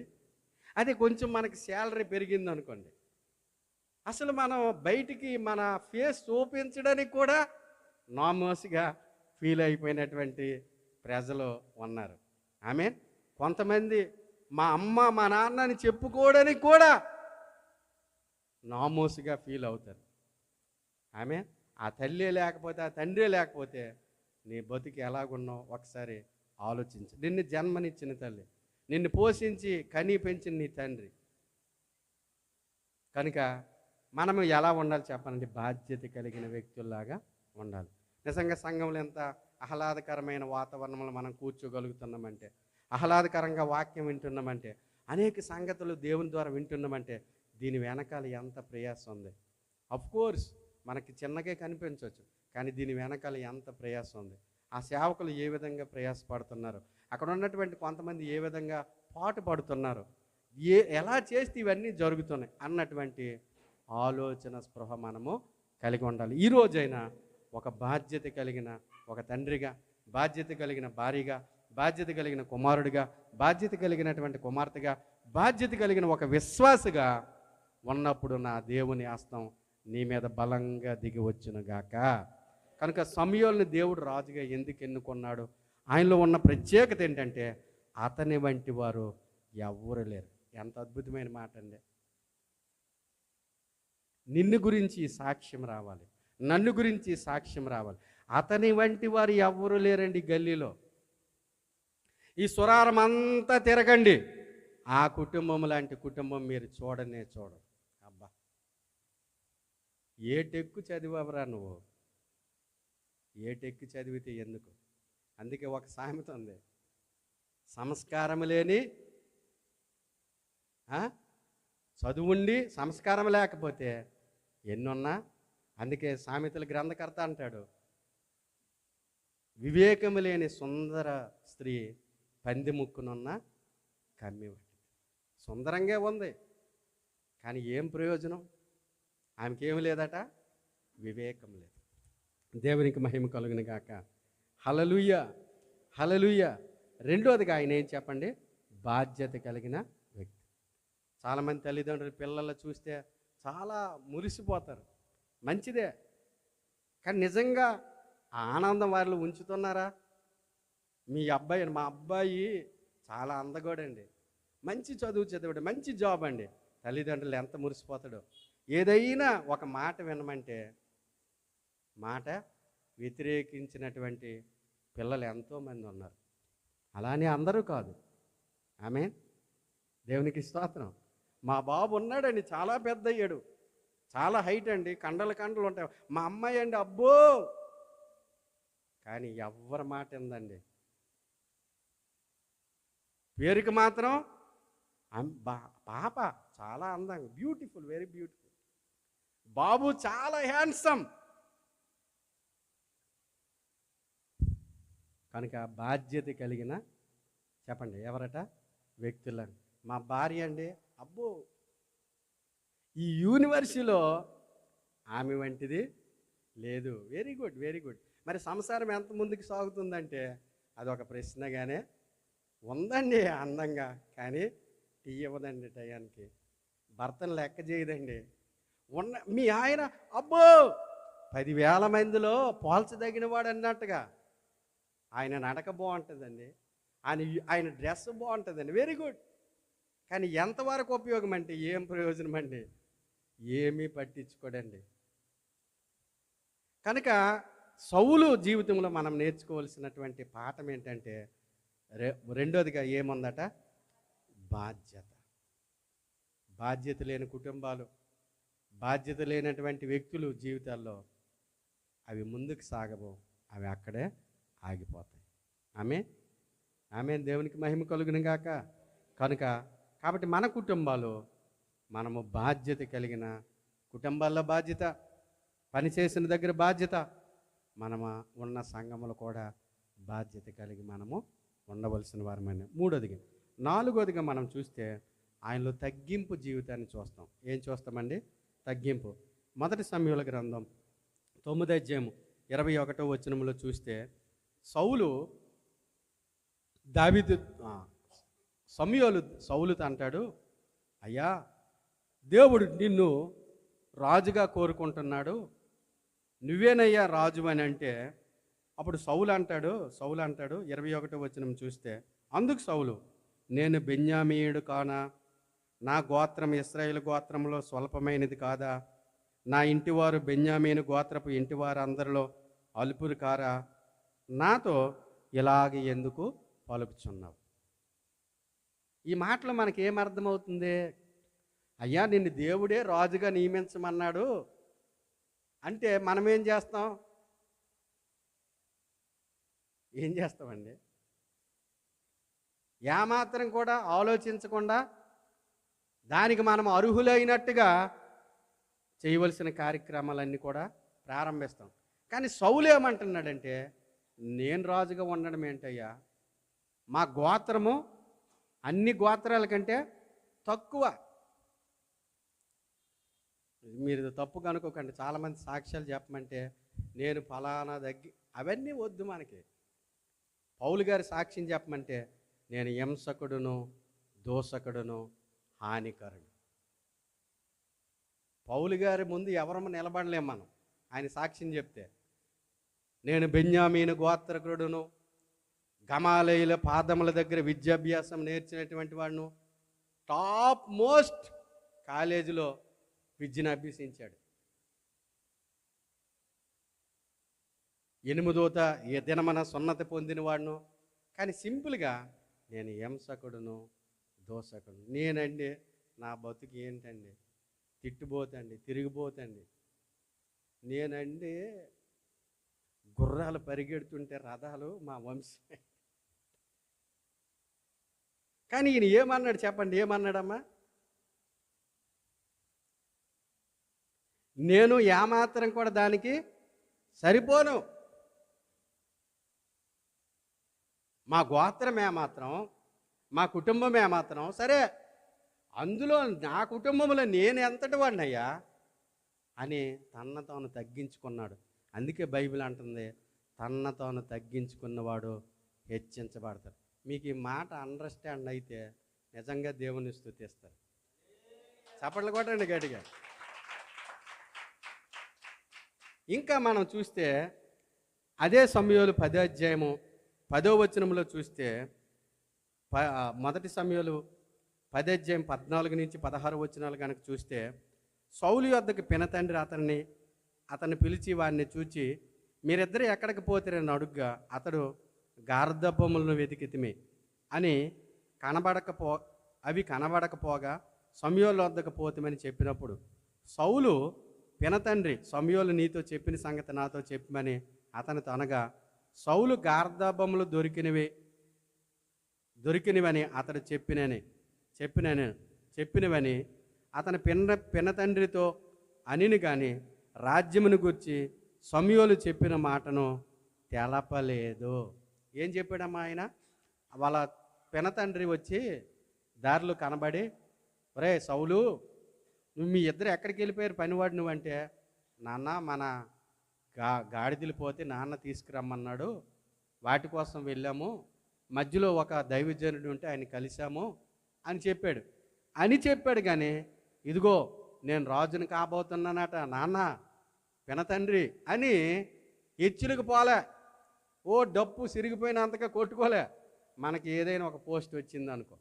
అది కొంచెం మనకి శాలరీ పెరిగింది అనుకోండి, అసలు మనం బయటికి మన ఫేస్ చూపించడానికి కూడా నామోస్గా ఫీల్ అయిపోయినటువంటి ప్రజలు ఉన్నారు. ఆమేన్. కొంతమంది మా అమ్మ మా నాన్నని చెప్పుకోవడానికి కూడా నామోస్గా ఫీల్ అవుతారు. ఆమేన్. ఆ తల్లి లేకపోతే, ఆ తండ్రి లేకపోతే నీ బతుకు ఎలాగున్నావు ఒకసారి ఆలోచించు. నిన్ను జన్మనిచ్చిన తల్లి, నిన్ను పోషించి కనీ పెంచిన నీ తండ్రి. కనుక మనము ఎలా ఉండాలి చెప్పాలంటే, బాధ్యత కలిగిన వ్యక్తుల్లాగా ఉండాలి. నిజంగా సంఘంలో ఎంత ఆహ్లాదకరమైన వాతావరణంలో మనం కూర్చోగలుగుతున్నామంటే, ఆహ్లాదకరంగా వాక్యం వింటున్నామంటే, అనేక సంగతులు దేవుని ద్వారా వింటున్నామంటే దీని వెనకాల ఎంత ప్రయాసం ఉంది. అఫ్కోర్స్ మనకి చిన్నగా కనిపించవచ్చు, కానీ దీని వెనకాల ఎంత ప్రయాసం ఉంది. ఆ సేవకులు ఏ విధంగా ప్రయాసపడుతున్నారు, అక్కడ ఉన్నటువంటి కొంతమంది ఏ విధంగా పాటు పడుతున్నారు, ఎలా చేస్తే ఇవన్నీ జరుగుతున్నాయి అన్నటువంటి ఆలోచన స్పృహ మనము కలిగి ఉండాలి. ఈ రోజైనా ఒక బాధ్యత కలిగిన ఒక తండ్రిగా, బాధ్యత కలిగిన భార్యగా, బాధ్యత కలిగిన కుమారుడిగా, బాధ్యత కలిగినటువంటి కుమార్తెగా, బాధ్యత కలిగిన ఒక విశ్వాసగా ఉన్నప్పుడు నా దేవుని హస్తం నీ మీద బలంగా దిగి వచ్చునుగాక. కనుక సమూయేలుని దేవుడు రాజుగా ఎందుకు ఎన్నుకున్నాడు? ఆయనలో ఉన్న ప్రత్యేకత ఏంటంటే, అతని వంటి వారు ఎవ్వరు లేరు. ఎంత అద్భుతమైన మాట అండి. నిన్ను గురించి సాక్ష్యం రావాలి, నన్ను గురించి సాక్ష్యం రావాలి. అతని వంటి వారు ఎవ్వరూ లేరండి గల్లీలో. ఈ సురారం అంతా తిరగండి, ఆ కుటుంబం లాంటి కుటుంబం మీరు చూడనే చూడరు. అబ్బా, ఏ టెక్కు చదివావురా నువ్వు? ఏ టెక్కు చదివితే ఎందుకు? అందుకే ఒక సామెత ఉంది, సంస్కారం లేని, చదువుండి సంస్కారం లేకపోతే ఎన్నున్నా. అందుకే సామెతల గ్రంథకర్త అంటాడు, వివేకము లేని సుందర స్త్రీ పంది ముక్కునున్న కమ్మి. సుందరంగా ఉంది, కానీ ఏం ప్రయోజనం? ఆమెకేమి లేదట, వివేకం లేదు. దేవునికి మహిమ కలుగును గాక. హల్లెలూయా, హల్లెలూయా. రెండోదిగా ఆయన ఏం చెప్పండి? బాధ్యత కలిగిన వ్యక్తి. చాలామంది తల్లిదండ్రులు పిల్లలు చూస్తే చాలా మురిసిపోతారు, మంచిదే, కానీ నిజంగా ఆ ఆనందం వారిలో ఉంచుతున్నారా? మా అబ్బాయి చాలా అందగోడండి, మంచి చదువు చదివాడు, మంచి జాబ్ అండి. తల్లిదండ్రులు ఎంత మురిసిపోతాడో. ఏదైనా ఒక మాట వినమంటే మాట వ్యతిరేకించినటువంటి పిల్లలు ఎంతోమంది ఉన్నారు. అలానే అందరూ కాదు. ఆమేన్, దేవునికి స్తోత్రం. మా బాబు ఉన్నాడండి, చాలా పెద్ద అయ్యాడు, చాలా హైట్ అండి, కండలు ఉంటాయి. మా అమ్మాయి అండి, అబ్బో, కానీ ఎవ్వరి మాట ఏందండి. పేరుకి మాత్రం పాప చాలా అందంగా, బ్యూటిఫుల్, వెరీ బ్యూటిఫుల్. బాబు చాలా హ్యాండ్సమ్. కనుక బాధ్యత కలిగిన, చెప్పండి ఎవరట? వ్యక్తులని. మా భార్య అండి, అబ్బో, ఈ యూనివర్సిటీలో ఆమె వంటిది లేదు. Very good, very good. మరి సంసారం ఎంత ముందుకు సాగుతుందంటే అదొక ప్రశ్నగానే ఉందండి. అందంగా, కానీ టీ ఇవ్వదండి టయానికి, భర్తను లెక్క చేయదండి. మీ ఆయన అబ్బో 10,000 మందిలో పోల్చదగిన వాడు అన్నట్టుగా. ఆయన నడక బాగుంటుందండి, ఆయన డ్రెస్ బాగుంటుందండి, వెరీ గుడ్. కానీ ఎంతవరకు ఉపయోగం అంటే ఏం ప్రయోజనం అండి? ఏమీ పట్టించుకోడండి. కనుక సౌలు జీవితంలో మనం నేర్చుకోవాల్సినటువంటి పాఠం ఏంటంటే, రెండోదిగా ఏముందట? బాధ్యత. బాధ్యత లేని కుటుంబాలు, బాధ్యత లేనటువంటి వ్యక్తులు జీవితాల్లో అవి ముందుకు సాగవు, అవి అక్కడే ఆగిపోతాయి. ఆమె దేవునికి మహిమ కలుగును గాక. కాబట్టి మన కుటుంబాలు, మనము బాధ్యత కలిగిన కుటుంబాల్లో బాధ్యత, పనిచేసిన దగ్గర బాధ్యత, మనము ఉన్న సంఘములు కూడా బాధ్యత కలిగి మనము ఉండవలసిన వారమని. నాలుగోదిగా మనం చూస్తే ఆయనలో తగ్గింపు జీవితాన్ని చూస్తాం. ఏం చూస్తామండి? తగ్గింపు. 1 సమూయేలు గ్రంథం 9:21 చూస్తే సౌలు సౌలుతో అంటాడు, అయ్యా, దేవుడు నిన్ను రాజుగా కోరుకుంటున్నాడు, నువ్వేనయ్యా రాజు అని అంటే, అప్పుడు సౌలు అంటాడు 21 చూస్తే, అందుకు సౌలు, నేను బెన్యామీయుడు కానా? నా గోత్రం ఇశ్రాయేలు గోత్రంలో స్వల్పమైనది కాదా? నా ఇంటివారు బెన్యామీను గోత్రపు ఇంటివారు అందరిలో అల్పురు కారా? నాతో ఇలాగ ఎందుకు పలుకుచున్నావు? ఈ మాటలో మనకేమర్థమవుతుంది? అయ్యా, నిన్ను దేవుడే రాజుగా నియమించమన్నాడు అంటే మనం ఏం చేస్తామండి? ఏమాత్రం కూడా ఆలోచించకుండా దానికి మనం అర్హులైనట్టుగా చేయవలసిన కార్యక్రమాలన్నీ కూడా ప్రారంభిస్తాం. కానీ సౌలు ఏమంటున్నాడంటే, నేను రాజుగా ఉండడం ఏంటయ్యా, మా గోత్రము అన్ని గోత్రాల కంటే తక్కువ. మీరు తప్పుగా అనుకోకండి. చాలామంది సాక్ష్యాలు చెప్పమంటే నేను ఫలానా అవన్నీ వద్దు మనకి. పౌలు గారి సాక్ష్యం చెప్పమంటే నేను హింసకుడును, దోషకుడును, హానికరుడు. పౌలు గారి ముందు ఎవరము నిలబడలేం మనం. ఆయన సాక్ష్యం చెప్తే, నేను బెన్యామీను గోత్రకుడును, గమాలయుల పాదముల దగ్గర విద్యాభ్యాసం నేర్చినటువంటి వాడును, టాప్ మోస్ట్ కాలేజీలో విద్యను అభ్యసించాడు. 8వ దినమన సున్నతి పొందిన వాడును. కానీ సింపుల్గా నేను హింసకుడును, దోషకుడు. నేనండి, నా బతుకు ఏంటండి? తిట్టుబోతండి, తిరిగిపోతండి. నేనండి గుర్రాలు పరిగెడుతుంటే రథాలు మా వంశం. కానీ ఈయన ఏమన్నాడు చెప్పండి? ఏమన్నాడమ్మా? నేను ఏమాత్రం కూడా దానికి సరిపోను. మా గోత్రం ఏమాత్రం, మా కుటుంబం ఏమాత్రం సరే, అందులో నా కుటుంబంలో నేను ఎంతటి వాడినయ్యా అని తన తాను తగ్గించుకున్నాడు. అందుకే బైబిల్ అంటుంది, తన తాను తగ్గించుకున్నవాడు హెచ్చించబడతాడు. మీకు ఈ మాట అండర్స్టాండ్ అయితే నిజంగా దేవుని స్తుతిస్తారు. చప్పట్లు కొట్టండి గట్టిగా. ఇంకా మనం చూస్తే అదే సమూయేలు 10వ అధ్యాయము 10వ వచనంలో చూస్తే మొదటి సమూయేలు 10వ అధ్యాయం 14 నుంచి 16 వచనాలు కనుక చూస్తే, సౌలు యొద్దకు పినతండ్రి అతన్ని పిలిచి వారిని చూచి, మీరిద్దరు ఎక్కడికి పోతారని అడుగ్గా అతడు గార్ధబొమ్మలను వెతికితిమి అని కనబడకపోగా సమూయేలు వద్దకు పోతామని చెప్పినప్పుడు, సౌలు పినతండ్రి సమూయేలు నీతో చెప్పిన సంగతి నాతో చెప్పమని అతనితో అనగా, సౌలు గార్ధబొమ్మలు దొరికినవని అతడు చెప్పినవని అతని పినతండ్రితో అనిని కానీ రాజ్యమును గురించి సమూయేలు చెప్పిన మాటను తెలపలేదు. ఏం చెప్పాడమ్మా ఆయన? వాళ్ళ పినతండ్రి వచ్చి దారిలో కనబడి, ఒరే సౌలు, నువ్వు మీ ఇద్దరు ఎక్కడికి వెళ్ళిపోయారు పనివాడు నువ్వంటే, నాన్న మన గాడిదలు పోతే నాన్న తీసుకురమ్మన్నాడు, వాటి కోసం వెళ్ళాము, మధ్యలో ఒక దైవజనుడు ఉంటే ఆయన కలిశాము అని చెప్పాడు. కానీ ఇదిగో నేను రాజుని కాబోతున్నానట నాన్న పినతండ్రి అని హెచ్చులకు పోలే. ఓ డప్పు సిరిగిపోయినంతగా కొట్టుకోలే. మనకి ఏదైనా ఒక పోస్ట్ వచ్చింది అనుకో,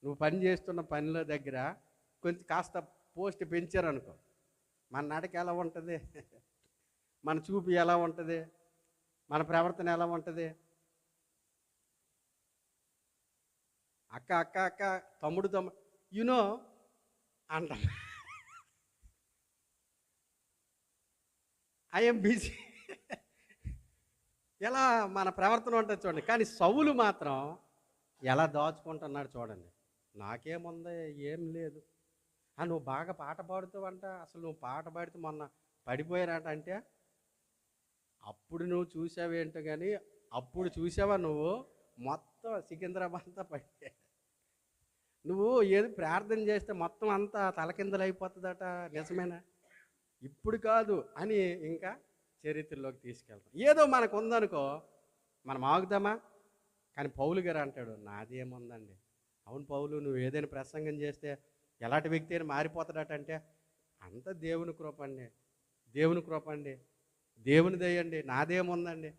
నువ్వు పని చేస్తున్న పనిలో దగ్గర కొంచెం కాస్త పోస్ట్ పెంచారనుకో, మన నడక ఎలా ఉంటుంది, మన చూపు ఎలా ఉంటుంది, మన ప్రవర్తన ఎలా ఉంటుంది? అక్క అక్క అక్క తమ్ముడు యునో అంటాం, ఐఎమ్ బిజీ, ఎలా మన ప్రవర్తన ఉంటుంది చూడండి. కానీ సౌలు మాత్రం ఎలా దాచుకుంటున్నాడు చూడండి. నాకేముంది, ఏం లేదు. నువ్వు బాగా పాట పాడుతావంట, అసలు నువ్వు పాట పాడితే మొన్న పడిపోయారట అంటే, అప్పుడు నువ్వు చూసావేంటో కానీ అప్పుడు చూసావా నువ్వు మొత్తం సికింద్రాబాద్ అంతా పడితే, నువ్వు ఏది ప్రార్థన చేస్తే మొత్తం అంతా తలకిందలు అయిపోతుందట, నిజమేనా? ఇప్పుడు కాదు అని ఇంకా చరిత్రలోకి తీసుకెళ్తాం. ఏదో మనకు ఉందనుకో మనం ఆగుదామా? కానీ పౌలు గారు అంటాడు, నాదేముందండి. అవును పౌలు, నువ్వు ఏదైనా ప్రసంగం చేస్తే ఎలాంటి వ్యక్తి అయినా మారిపోతాడట అంటే, అంత దేవుని కృప అండి, దేవుని దయండి, నాదేముందండి.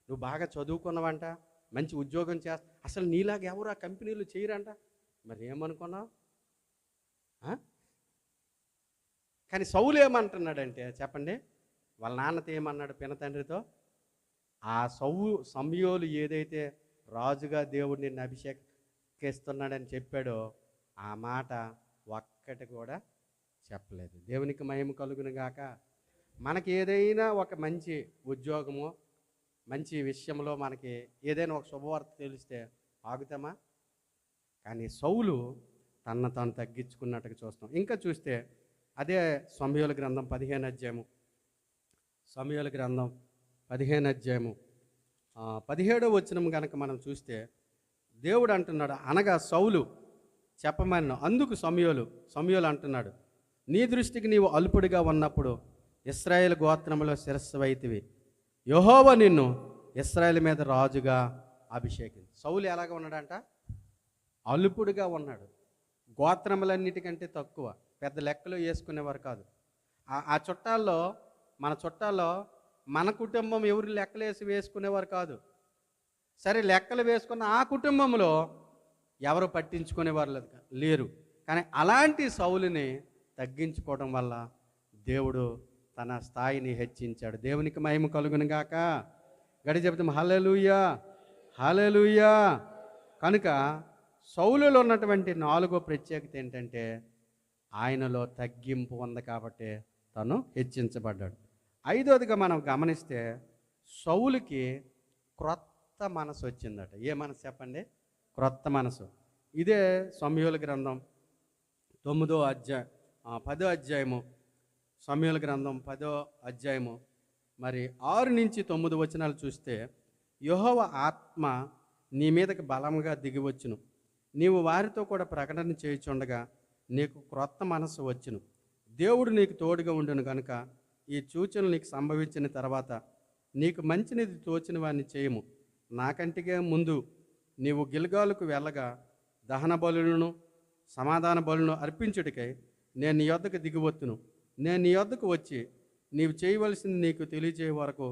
నువ్వు బాగా చదువుకున్నావంట, మంచి ఉద్యోగం చేస్తా, అసలు నీలాగా ఎవరు ఆ కంపెనీలు చేయరంట, మరి ఏమనుకున్నావు? కానీ సౌలు ఏమంటున్నాడంటే చెప్పండి, వాళ్ళ నాన్నతో ఏమన్నాడు పినతండ్రితో? ఆ సమూయేలు ఏదైతే రాజుగా దేవుడు నిన్ను అభిషేకిస్తున్నాడని చెప్పాడో ఆ మాట ఒక్కటి కూడా చెప్పలేదు. దేవునికి మహిమ కలుగును గాక. మనకి ఏదైనా ఒక మంచి ఉద్యోగము, మంచి విషయంలో మనకి ఏదైనా ఒక శుభవార్త తెలిస్తే ఆగుతామా? కానీ సౌలు తనను తాను తగ్గించుకున్నట్టుగా చూస్తాం. ఇంకా చూస్తే అదే సమూయేలు గ్రంథం 15వ అధ్యాయము, సమూయేలు గ్రంథం 15వ అధ్యాయము 17వ వచనం కనుక మనం చూస్తే దేవుడు అంటున్నాడు, అనగా సౌలు చెప్పమని. అందుకు సమూయేలు అంటున్నాడు, నీ దృష్టికి నీవు అల్పుడిగా ఉన్నప్పుడు ఇశ్రాయేలు గోత్రములో శిరస్సు వైతివి, యెహోవా నిన్ను ఇశ్రాయేలు మీద రాజుగా అభిషేకించి. సౌలు ఎలాగ ఉన్నాడంట? అల్పుడిగా ఉన్నాడు. గోత్రములన్నిటికంటే తక్కువ, పెద్ద లెక్కలు వేసుకునేవారు కాదు. ఆ చుట్టాల్లో మన కుటుంబం ఎవరు లెక్కలు వేసుకునేవారు కాదు. సరే లెక్కలు వేసుకున్న ఆ కుటుంబంలో ఎవరు పట్టించుకునేవారు లేరు. కానీ అలాంటి సౌలుని తగ్గించుకోవడం వల్ల దేవుడు తన స్థాయిని హెచ్చించాడు. దేవునికి మహిమ కలుగును గాక. గడి చెప్తాం హల్లెలూయా, హల్లెలూయా. కనుక సౌలులో ఉన్నటువంటి 4వ ప్రత్యేకత ఏంటంటే, ఆయనలో తగ్గింపు ఉంది కాబట్టి తను హెచ్చించబడ్డాడు. 5వదిగా మనం గమనిస్తే సౌలుకి క్రొత్త మనసు వచ్చిందట. ఏ మనసు చెప్పండి? క్రొత్త మనసు. ఇదే సమూయేలు గ్రంథం 10వ అధ్యాయము, సమూయేలు గ్రంథం 10వ అధ్యాయము మరి 6 నుంచి 9 వచనాలు చూస్తే, యెహోవా ఆత్మ నీ మీదకి బలంగా దిగివచ్చును, నీవు వారితో కూడా ప్రకటన చేయుచుండగా నీకు క్రొత్త మనస్సు వచ్చును. దేవుడు నీకు తోడుగా ఉండును కనుక ఈ సూచనలు నీకు సంభవించిన తర్వాత నీకు మంచినిది తోచిన వారిని చేయము. నాకంటికే ముందు నీవు గిల్గాలుకు వెళ్ళగా దహన బలులను సమాధాన బలులను అర్పించుటకై నేను నీ యొద్దకు దిగివచ్చును. నేను నీ యొద్దకు వచ్చి నీవు చేయవలసింది నీకు తెలియజేయ వరకు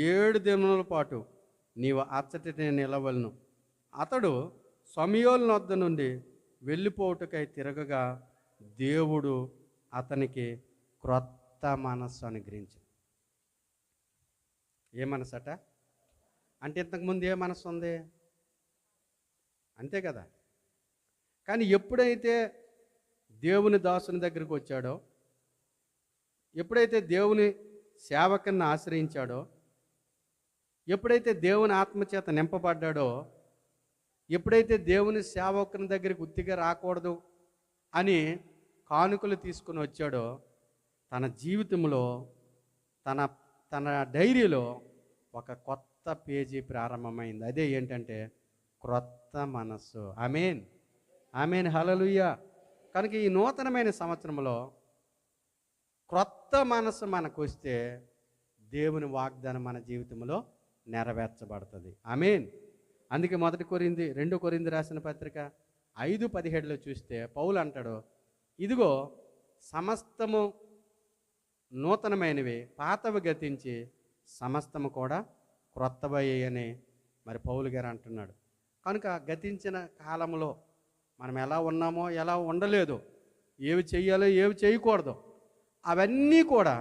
7 దినముల పాటు నీవు అచ్చటినే నిలవలను. అతడు సమయోల వద్ద నుండి వెళ్ళిపోవుటకై తిరగగా దేవుడు అతనికి క్రొత్త మనస్సు అనుగ్రహించాడు. ఏ మనసు అట? అంటే ఇంతకుముందు ఏ మనసు ఉంది? అంతే కదా. కానీ ఎప్పుడైతే దేవుని దాసుని దగ్గరికి వచ్చాడో, ఎప్పుడైతే దేవుని సేవకుని ఆశ్రయించాడో, ఎప్పుడైతే దేవుని ఆత్మచేత నింపబడ్డాడో, ఎప్పుడైతే దేవుని సేవకుని దగ్గరికి ఉత్తిగా రాకూడదు అని కానుకలు తీసుకుని వచ్చాడో, తన జీవితంలో తన తన డైరీలో ఒక కొత్త పేజీ ప్రారంభమైంది. అదే ఏంటంటే క్రొత్త మనస్సు. ఆమేన్, ఆమేన్, హల్లెలూయా. కనుక ఈ నూతనమైన సంవత్సరంలో క్రొత్త మనస్సు మనకు వస్తే దేవుని వాగ్దానం మన జీవితంలో నెరవేర్చబడుతుంది. ఆమేన్. అందుకే 2 కొరింథీ రాసిన పత్రిక 5:17 చూస్తే పౌలు అంటాడు, ఇదిగో సమస్తము నూతనమైనవి, పాతవి గతించి సమస్తము కూడా క్రొత్తవయ్యాయని మరి పౌలు గారు అంటున్నాడు. కనుక గతించిన కాలంలో మనం ఎలా ఉన్నామో, ఎలా ఉండలేదో, ఏవి చెయ్యాలో ఏవి చేయకూడదో అవన్నీ కూడా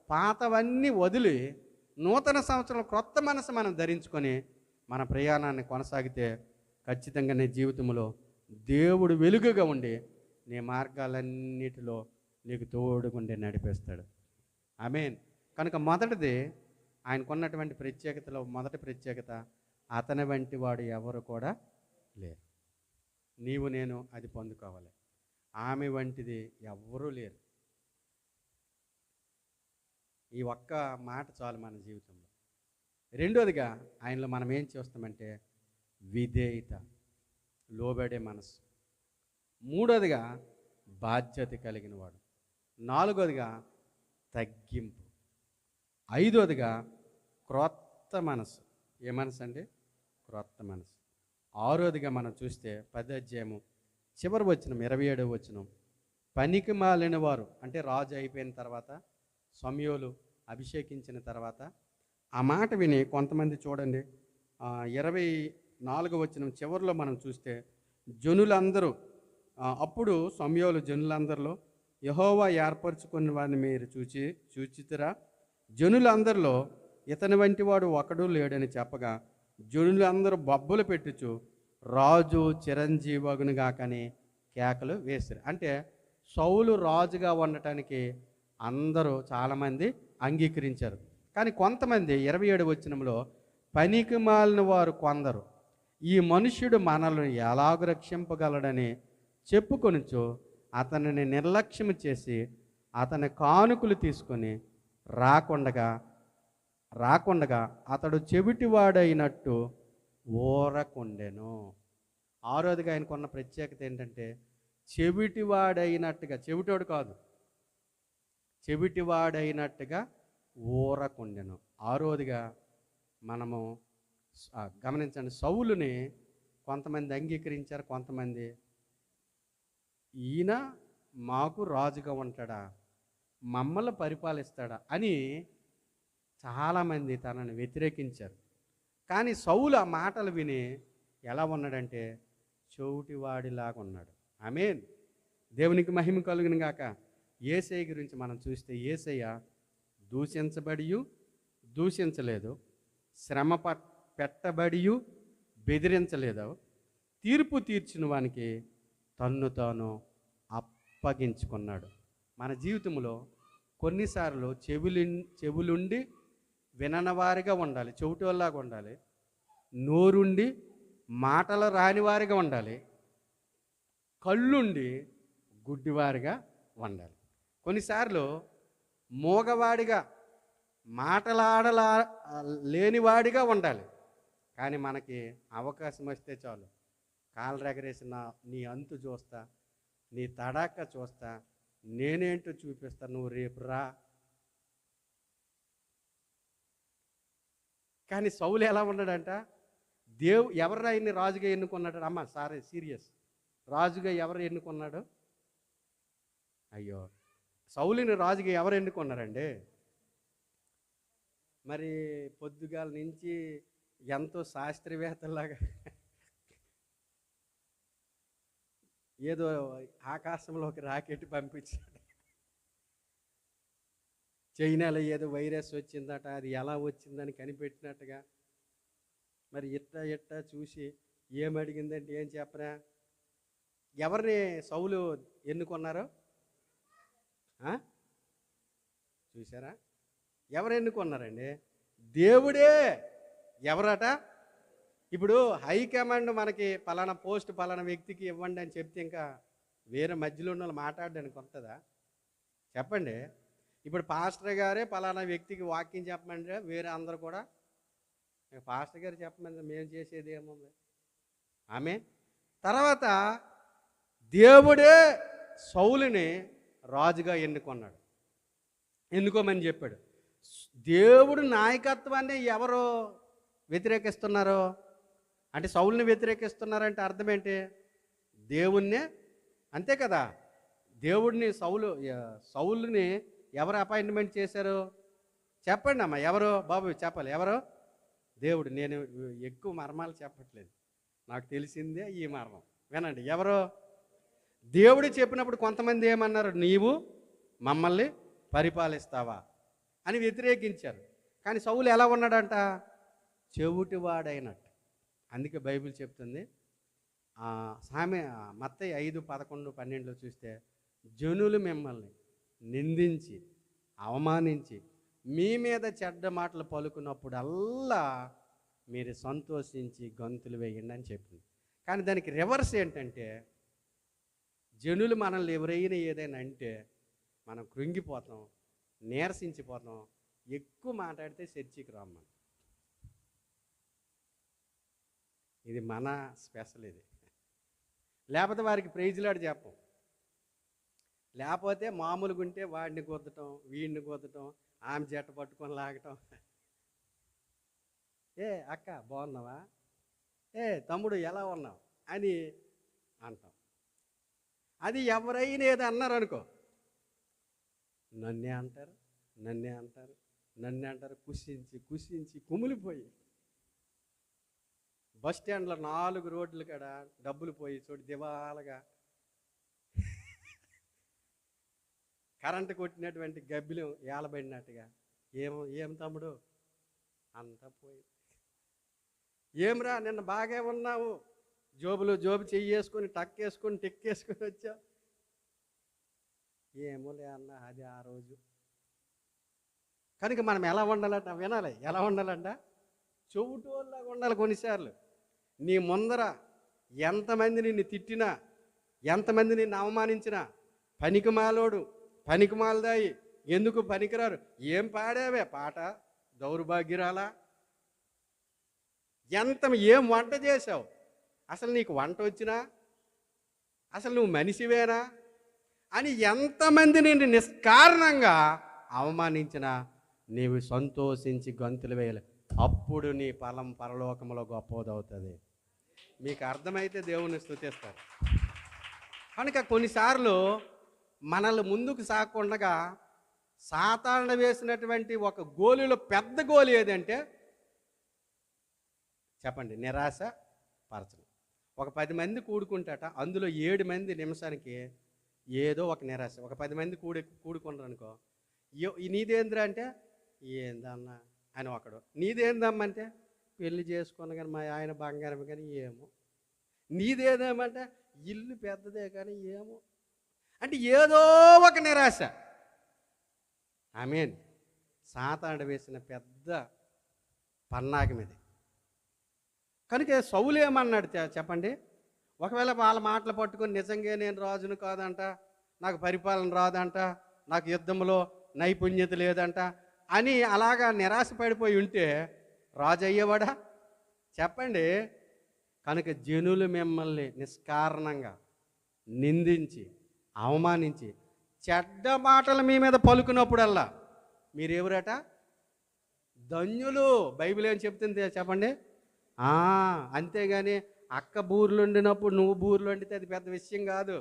పాతవన్నీ వదిలి నూతన సంవత్సరంలో క్రొత్త మనసు మనం ధరించుకొని మన ప్రయాణాన్ని కొనసాగితే ఖచ్చితంగా నీ జీవితంలో దేవుడు వెలుగుగా ఉండి నీ మార్గాలన్నిటిలో నీకు తోడుగుండి నడిపిస్తాడు. ఆమేన్. కనుక మొదటిది ఆయనకున్నటువంటి ప్రత్యేకతలో మొదటి ప్రత్యేకత, అతని వంటి వాడు ఎవరు కూడా లేరు. నీవు నేను అది పొందుకోవాలి. ఆమె వంటిది ఎవ్వరూ లేరు. ఈ ఒక్క మాట చాలు మన జీవితంలో. రెండోదిగా ఆయనలో మనం ఏం చూస్తామంటే విధేయత, లోబడే మనసు. మూడోదిగా బాధ్యత కలిగిన వాడు. నాలుగోదిగా తగ్గింపు. ఐదోదిగా క్రొత్త మనసు. ఏ మనసు అండి? క్రొత్త మనసు. ఆరోదిగా మనం చూస్తే 10వ అధ్యాయము చివరి వచనం 27వ వచనం, పనికి మాలిన వారు అంటే రాజు అయిపోయిన తర్వాత, సమయోలు అభిషేకించిన తర్వాత ఆ మాట విని కొంతమంది చూడండి 24వ వచనం చివరిలో మనం చూస్తే జనులందరూ అప్పుడు సమయోలు జనులందరిలో యెహోవా ఏర్పరచుకున్న వారిని మీరు చూచితిరా, జనులందరిలో ఇతని వంటి వాడు ఒకడు లేడని చెప్పగా జనులందరూ బొబ్బలు పెట్టుచు రాజు చిరంజీవగును గాకని కేకలు వేశారు. అంటే సౌలు రాజుగా ఉండటానికి అందరూ చాలామంది అంగీకరించారు. కానీ కొంతమంది 27వ వచనంలో పనికి మాలిన వారు కొందరు ఈ మనుష్యుడు మనల్ని ఎలాగ రక్షింపగలడని చెప్పుకొనుచు అతనిని నిర్లక్ష్యం చేసి అతని కానుకలు తీసుకొని రాకుండగా అతడు చెవిటివాడైనట్టు ఊరకుండెను. ఆరోదిగా ఆయనకున్న ప్రత్యేకత ఏంటంటే చెవిటివాడైనట్టుగా, చెవిటోడు కాదు, చెవిటివాడైనట్టుగా ఊరకుండెను. ఆరోదిగా మనము గమనించండి, సౌలుని కొంతమంది అంగీకరించారు, కొంతమంది ఈయన మాకు రాజుగా ఉంటాడా, మమ్మల్ని పరిపాలిస్తాడా అని చాలామంది తనని వ్యతిరేకించారు. కానీ సౌలు ఆ మాటలు విని ఎలా ఉన్నాడంటే చౌటివాడిలాగా ఉన్నాడు. ఆమేన్. దేవునికి మహిమ కలుగును గాక. యేసయ్య గురించి మనం చూస్తే యేసయ్య దూషించబడియు దూషించలేదు, శ్రమ పెట్టబడియు బెదిరించలేదు, తీర్పు తీర్చిన వానికి తన్ను తాను అప్పగించుకున్నాడు. మన జీవితంలో కొన్నిసార్లు చెవులుండి విననవారిగా ఉండాలి, చెవిటోళ్ళలాగా ఉండాలి, నోరుండి మాటలు రానివారిగా ఉండాలి, కళ్ళుండి గుడ్డివారిగా ఉండాలి. కొన్నిసార్లు మూగవాడిగా లేనివాడిగా ఉండాలి. కానీ మనకి అవకాశం వస్తే చాలు కాళ్ళు ఎగరేసిన నీ అంతు చూస్తా, నీ తడాక చూస్తా, నేనేంటో చూపిస్తా, నువ్వు రేపు రా. కానీ సౌలు ఎలా ఉన్నాడంట? ఎవరు ఆయన్ని రాజుగా ఎన్నుకున్నాడు? అమ్మ సారీ సీరియస్, రాజుగా ఎవరు ఎన్నుకున్నాడు? అయ్యో, సౌలుని రాజుగా ఎవరు ఎన్నుకున్నారండి? మరి పొద్దుగాల నుంచి ఎంతో శాస్త్రవేత్తలాగా ఏదో ఆకాశంలోకి రాకెట్ పంపించాడు. చైనాలో ఏదో వైరస్ వచ్చిందట, అది ఎలా వచ్చిందని కనిపెట్టినట్టుగా. మరి ఇట్ట చూసి ఏమడిగిందంటే ఏం చెప్పరా? ఎవరిని సౌలు ఎన్నుకున్నారు? చూసారా? ఎవరు ఎన్నుకున్నారండి? దేవుడే. ఎవరట? ఇప్పుడు హైకమాండ్ మనకి పలానా పోస్ట్ పలానా వ్యక్తికి ఇవ్వండి అని చెప్తే ఇంకా వేరే మధ్యలో ఉన్న వాళ్ళు మాట్లాడడానికి వస్తుందా? చెప్పండి. ఇప్పుడు పాస్టర్ గారే పలానా వ్యక్తికి వాక్యం చెప్పమంటే వేరే అందరూ కూడా పాస్టర్ గారు చెప్పమని మేము చేసేది ఏముంది? ఆమె తర్వాత దేవుడే సౌలుని రాజుగా ఎన్నుకున్నాడు. ఎన్నుకోమని చెప్పాడు. దేవుడు నాయకత్వాన్ని ఎవరు వ్యతిరేకిస్తున్నారు అంటే సౌలుని వ్యతిరేకిస్తున్నారంటే అర్థం ఏంటి? దేవుణ్ణే, అంతే కదా. దేవుడిని సౌలుని ఎవరు అపాయింట్మెంట్ చేశారు? చెప్పండి అమ్మా, ఎవరు? బాబు చెప్పాలి, ఎవరు? దేవుడు. నేను ఎక్కువ మర్మాలు చెప్పట్లేదు, నాకు తెలిసిందే ఈ మర్మం. వినండి, ఎవరు? దేవుడు చెప్పినప్పుడు కొంతమంది ఏమన్నారు? నీవు మమ్మల్ని పరిపాలిస్తావా అని వ్యతిరేకించారు. కానీ సౌలు ఎలా ఉన్నాడంట? చెవిటివాడైనట్టు. అందుకే బైబిల్ చెప్తుంది, మత్తయి 5:11-12 చూస్తే, జనులు మిమ్మల్ని నిందించి అవమానించి మీ మీద చెడ్డ మాటలు పలుకున్నప్పుడల్లా మీరు సంతోషించి గంతులు వేయండి అని చెప్పింది. కానీ దానికి రివర్స్ ఏంటంటే, జనులు మనల్ని ఎవరైనా ఏదైనా అంటే మనం కృంగిపోతాం, నీరసించిపోతాం, ఎక్కువ మాట్లాడితే చర్చికి రామ్మా. ఇది మన స్పెషల్. ఇది లేకపోతే వారికి ప్రైజ్లాడు చెప్పం, లేకపోతే మామూలుగా ఉంటే వాడిని గుద్దటం, వీడిని గుద్దటం, ఆమె జట్ట పట్టుకొని లాగటం. ఏ అక్క బాగున్నావా, ఏ తమ్ముడు ఎలా ఉన్నావు అని అంటాం. అది ఎవరైనా ఏదో అన్నారు అనుకో, నన్నే అంటారు, నన్నే అంటారు, నన్నే అంటారు, కుషించి కుమిలిపోయి బస్ స్టాండ్లో 4 రోడ్లు కాడ డబ్బులు పోయి చోటు దివాలుగా కరెంటు కొట్టినటువంటి గబ్బిలు ఏలబడినట్టుగా. ఏం తమ్ముడు అంతా పోయి, ఏమ్రా నిన్న బాగా ఉన్నావు, జోబు చెయ్యేసుకొని టక్కేసుకొని టిక్కేసుకొని వచ్చావు. ఏమోలే అన్న, అది ఆ రోజు. కనుక మనం ఎలా ఉండాలంట? వినాలి, ఎలా ఉండాలంట? చెవుటోళ్ళలాగా ఉండాలి. కొన్నిసార్లు నీ ముందర ఎంతమంది నిన్ను తిట్టినా, ఎంతమంది నిన్ను అవమానించినా, పనికిమాలోడు, పనికిమాలదాయి, ఎందుకు పనికిరారు, ఏం పాడావే పాట, దౌర్భాగ్యురాలా, ఏం వంట చేసావు, అసలు నీకు వంట వచ్చినా, అసలు నువ్వు మనిషివేనా అని ఎంతమంది నిన్ను నిష్కారణంగా అవమానించినా నీవు సంతోషించి గంతులు వేయాలి. అప్పుడు నీ ఫలం పరలోకంలో గొప్పదవుతుంది. మీకు అర్థమైతే దేవుని స్తుతిస్తారు. కనుక కొన్నిసార్లు మనల్ని ముందుకు సాగకుండా సాతాను వేసినటువంటి ఒక గోలిలో పెద్ద గోలి ఏదంటే చెప్పండి, నిరాశ పరచడం. ఒక 10 మంది కూడుకుంటాట, అందులో 7 మంది నిమిషానికి ఏదో ఒక నిరాశ. ఒక 10 మంది కూడుకున్నారు అనుకో, నీదేంద్రా అంటే ఏందన్నా అని ఒకడు, నీదేందమ్మంటే పెళ్లి చేసుకున్న కానీ మా ఆయన బంగారం కానీ ఏమో, నీదేదేమంటే ఇల్లు పెద్దదే కానీ ఏమో, అంటే ఏదో ఒక నిరాశ. ఆమేన్. సాతాను వేసిన పెద్ద పన్నాగం ఇది. కనుక సౌలు ఏమన్నాడు చెప్పండి? ఒకవేళ వాళ్ళ మాటలు పట్టుకొని నిజంగా నేను రాజును కాదంట, నాకు పరిపాలన రాదంట, నాకు యుద్ధంలో నైపుణ్యత లేదంట అని అలాగా నిరాశ పడిపోయి ఉంటే రాజు అయ్యేవాడా? చెప్పండి. కనుక జనులు మిమ్మల్ని నిష్కారణంగా నిందించి అవమానించి చెడ్డ మాటలు మీ మీద పలుకున్నప్పుడల్లా మీరెవరట? ధన్యులు. బైబిల్ ఏం చెప్తుంది చెప్పండి? అంతేగాని అక్క బూర్లు వండినప్పుడు నువ్వు బూర్లు వండితే అది పెద్ద విషయం కాదు.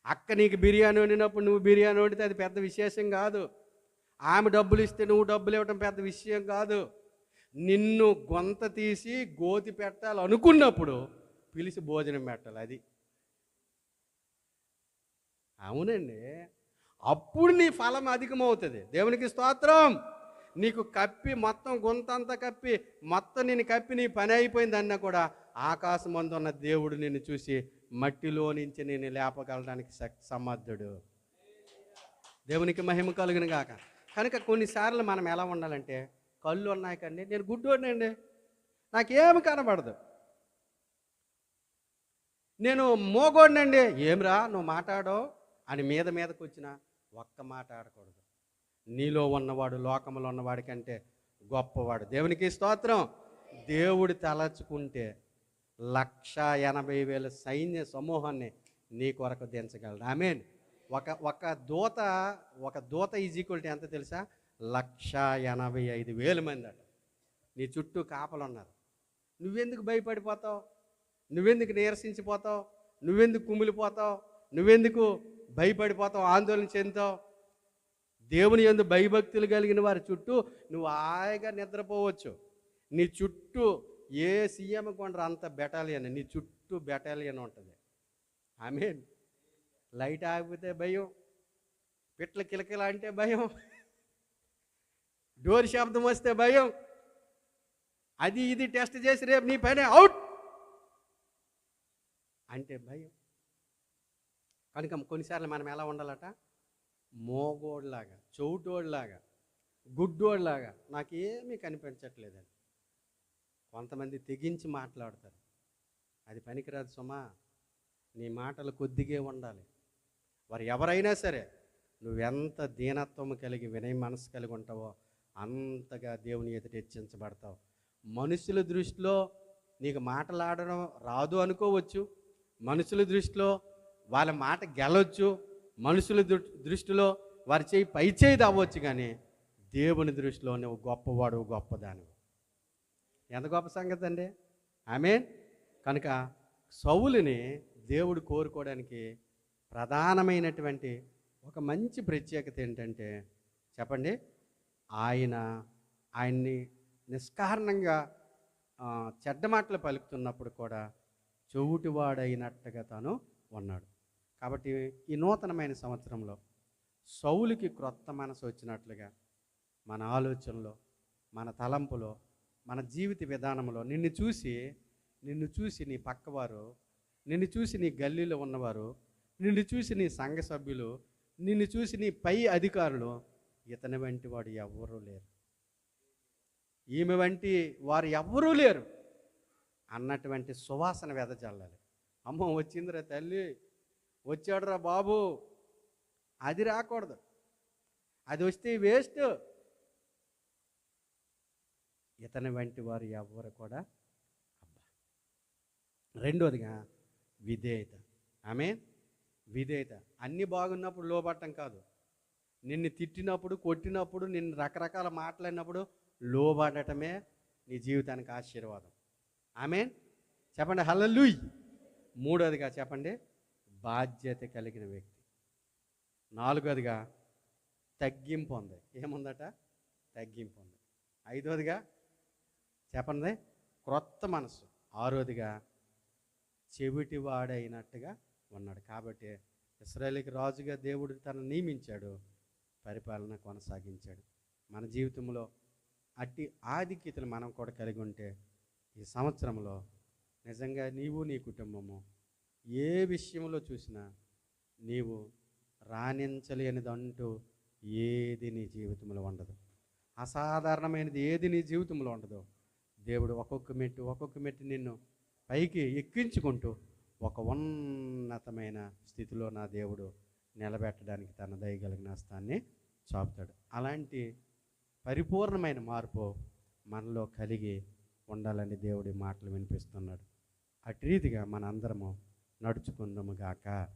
అక్క నీకు బిర్యానీ వండినప్పుడు నువ్వు బిర్యానీ వండితే అది పెద్ద విశేషం కాదు. ఆమె డబ్బులు ఇస్తే నువ్వు డబ్బులు ఇవ్వటం పెద్ద విషయం కాదు. నిన్ను గొంత తీసి గోతి పెట్టాలనుకున్నప్పుడు పిలిచి భోజనం పెట్టాలి. అది అవునండి. అప్పుడు నీ ఫలం అధికమవుతుంది. దేవునికి స్తోత్రం. నీకు కప్పి మొత్తం గొంతంతా కప్పి మొత్తం నేను కప్పి నీ పని అయిపోయింది అన్నా కూడా ఆకాశం మందు ఉన్న దేవుడు నిన్ను చూసి మట్టిలో నుంచి నేను లేపగలడానికి సమర్థుడు. దేవునికి మహిమ కలుగును గాక. కనుక కొన్నిసార్లు మనం ఎలా ఉండాలంటే, కళ్ళు ఉన్నాయి కండి, నేను గుడ్డోడినండి, నాకేమి కనబడదు, నేను మోగోడినండి, ఏమిరా నువ్వు మాట్లాడో అని మీదకు వచ్చిన ఒక్క మాట ఆడకూడదు. నీలో ఉన్నవాడు లోకంలో ఉన్నవాడి కంటే గొప్పవాడు. దేవునికి స్తోత్రం. దేవుడు తలచుకుంటే 180,000 సైన్య సమూహాన్ని నీ కొరకు దించగలడు. ఆమేన్. ఒక దూత ఈజ్ ఈక్వల్ టు ఎంత తెలుసా? 185,000 మంది అట. నీ చుట్టూ కాపలు ఉన్నారు. నువ్వెందుకు భయపడిపోతావు? నువ్వెందుకు నీరసించిపోతావు? నువ్వెందుకు కుమిలిపోతావు? నువ్వెందుకు భయపడిపోతావు, ఆందోళన చెందుతావు? దేవుని యందు భయభక్తులు కలిగిన వారి చుట్టూ నువ్వు హాయిగా నిద్రపోవచ్చు. నీ చుట్టూ ఏ సీఎం కొండరు అంత బెటాలియన్, నీ చుట్టూ బెటాలియన్ ఉంటుంది. ఆమేన్. లైట్ ఆగిపోతే భయం, పిట్ల కిలకిల అంటే భయం, డోర్ శబ్దం వస్తే భయం, అది ఇది టెస్ట్ చేసి రేపు నీ పైన అవుట్ అంటే భయం. కనుక కొన్నిసార్లు మనం ఎలా ఉండాలట? మోగోడ్లాగా, చౌటోడ్లాగా, గుడ్డోడ్లాగా, నాకేమీ కనిపించట్లేదని. కొంతమంది తెగించి మాట్లాడతారు. అది పనికిరాదు సుమా. నీ మాటలు కొద్దిగా ఉండాలి. వారు ఎవరైనా సరే నువ్వెంత దీనత్వం కలిగి వినయ మనసు కలిగి ఉంటావో అంతగా దేవుని ఎదుట హెచ్చించబడతావు. మనుషుల దృష్టిలో నీకు మాటలాడడం రాదు అనుకోవచ్చు, మనుషుల దృష్టిలో వాళ్ళ మాట గెలవచ్చు, మనుషుల దృష్టిలో వారి చేయి పై చేయి అవ్వచ్చు, కానీ దేవుని దృష్టిలో నువ్వు గొప్పవాడు, గొప్పదానివి. ఎంత గొప్ప సంగతి అండి. ఆమేన్. కనుక సౌలుని దేవుడు కోరుకోవడానికి ప్రధానమైనటువంటి ఒక మంచి ప్రత్యేకత ఏంటంటే చెప్పండి, ఆయన్ని నిష్కారణంగా చెడ్డ మాటలు పలుకుతున్నప్పుడు కూడా చెవుటివాడైనట్టుగా తాను ఉన్నాడు. కాబట్టి ఈ నూతనమైన సంవత్సరంలో సౌలుకి క్రొత్త మనసు వచ్చినట్లుగా మన ఆలోచనలో, మన తలంపులో, మన జీవిత విధానంలో నిన్ను చూసి నీ పక్కవారు, నిన్ను చూసి నీ గల్లీలో ఉన్నవారు, నిన్ను చూసి నీ సంఘ సభ్యులు, నిన్ను చూసి నీ పై అధికారులు, ఇతని వంటి వాడు ఎవ్వరూ లేరు, ఈమె వంటి వారు ఎవ్వరూ లేరు అన్నటువంటి సువాసన వెదజల్లాలి. అమ్మో వచ్చిందిరా తల్లి, వచ్చాడురా బాబు, అది రాకూడదు. అది వస్తే వేస్ట్. ఇతని వంటి వారు ఎవ్వరు కూడా అబ్బా. రెండోదిగా విధేయత. ఆమేన్. విధేయత. అన్నీ బాగున్నప్పుడు లోబట్టం కాదు. నిన్ను తిట్టినప్పుడు, కొట్టినప్పుడు, నిన్ను రకరకాల మాట్లాడినప్పుడు లోబడటమే నీ జీవితానికి ఆశీర్వాదం. ఆమేన్. చెప్పండి హల్లెలూయా. మూడోదిగా చెప్పండి బాధ్యత కలిగిన వ్యక్తి. నాలుగోదిగా తగ్గింపు ఉంది. ఏముందట? తగ్గింపు ఉంది. ఐదోదిగా చెప్పండి క్రొత్త మనసు. ఆరోదిగా చెవిటివాడైనట్టుగా ఉన్నాడు. కాబట్టి ఇశ్రాయేలుకి రాజుగా దేవుడు తనను నియమించాడు, పరిపాలన కొనసాగించాడు. మన జీవితంలో అట్టి ఆధిక్యతలు మనం కూడా కలిగి ఉంటే ఈ సంవత్సరంలో నిజంగా నీవు నీ కుటుంబము ఏ విషయంలో చూసినా నీవు రాణించలేనిదంటూ ఏది నీ జీవితంలో ఉండదు. అసాధారణమైనది ఏది నీ జీవితంలో ఉండదు. దేవుడు ఒక్కొక్క మెట్టు నిన్ను పైకి ఎక్కించుకుంటూ ఒక ఉన్నతమైన స్థితిలో నా దేవుడు నిలబెట్టడానికి తన దయగలిగిన హస్తాన్ని చాపుతాడు. అలాంటి పరిపూర్ణమైన మార్పు మనలో కలిగి ఉండాలని దేవుడి మాటలు వినిపిస్తున్నాడు. అటు రీతిగా మనందరము నడుచుకుందాము గాక.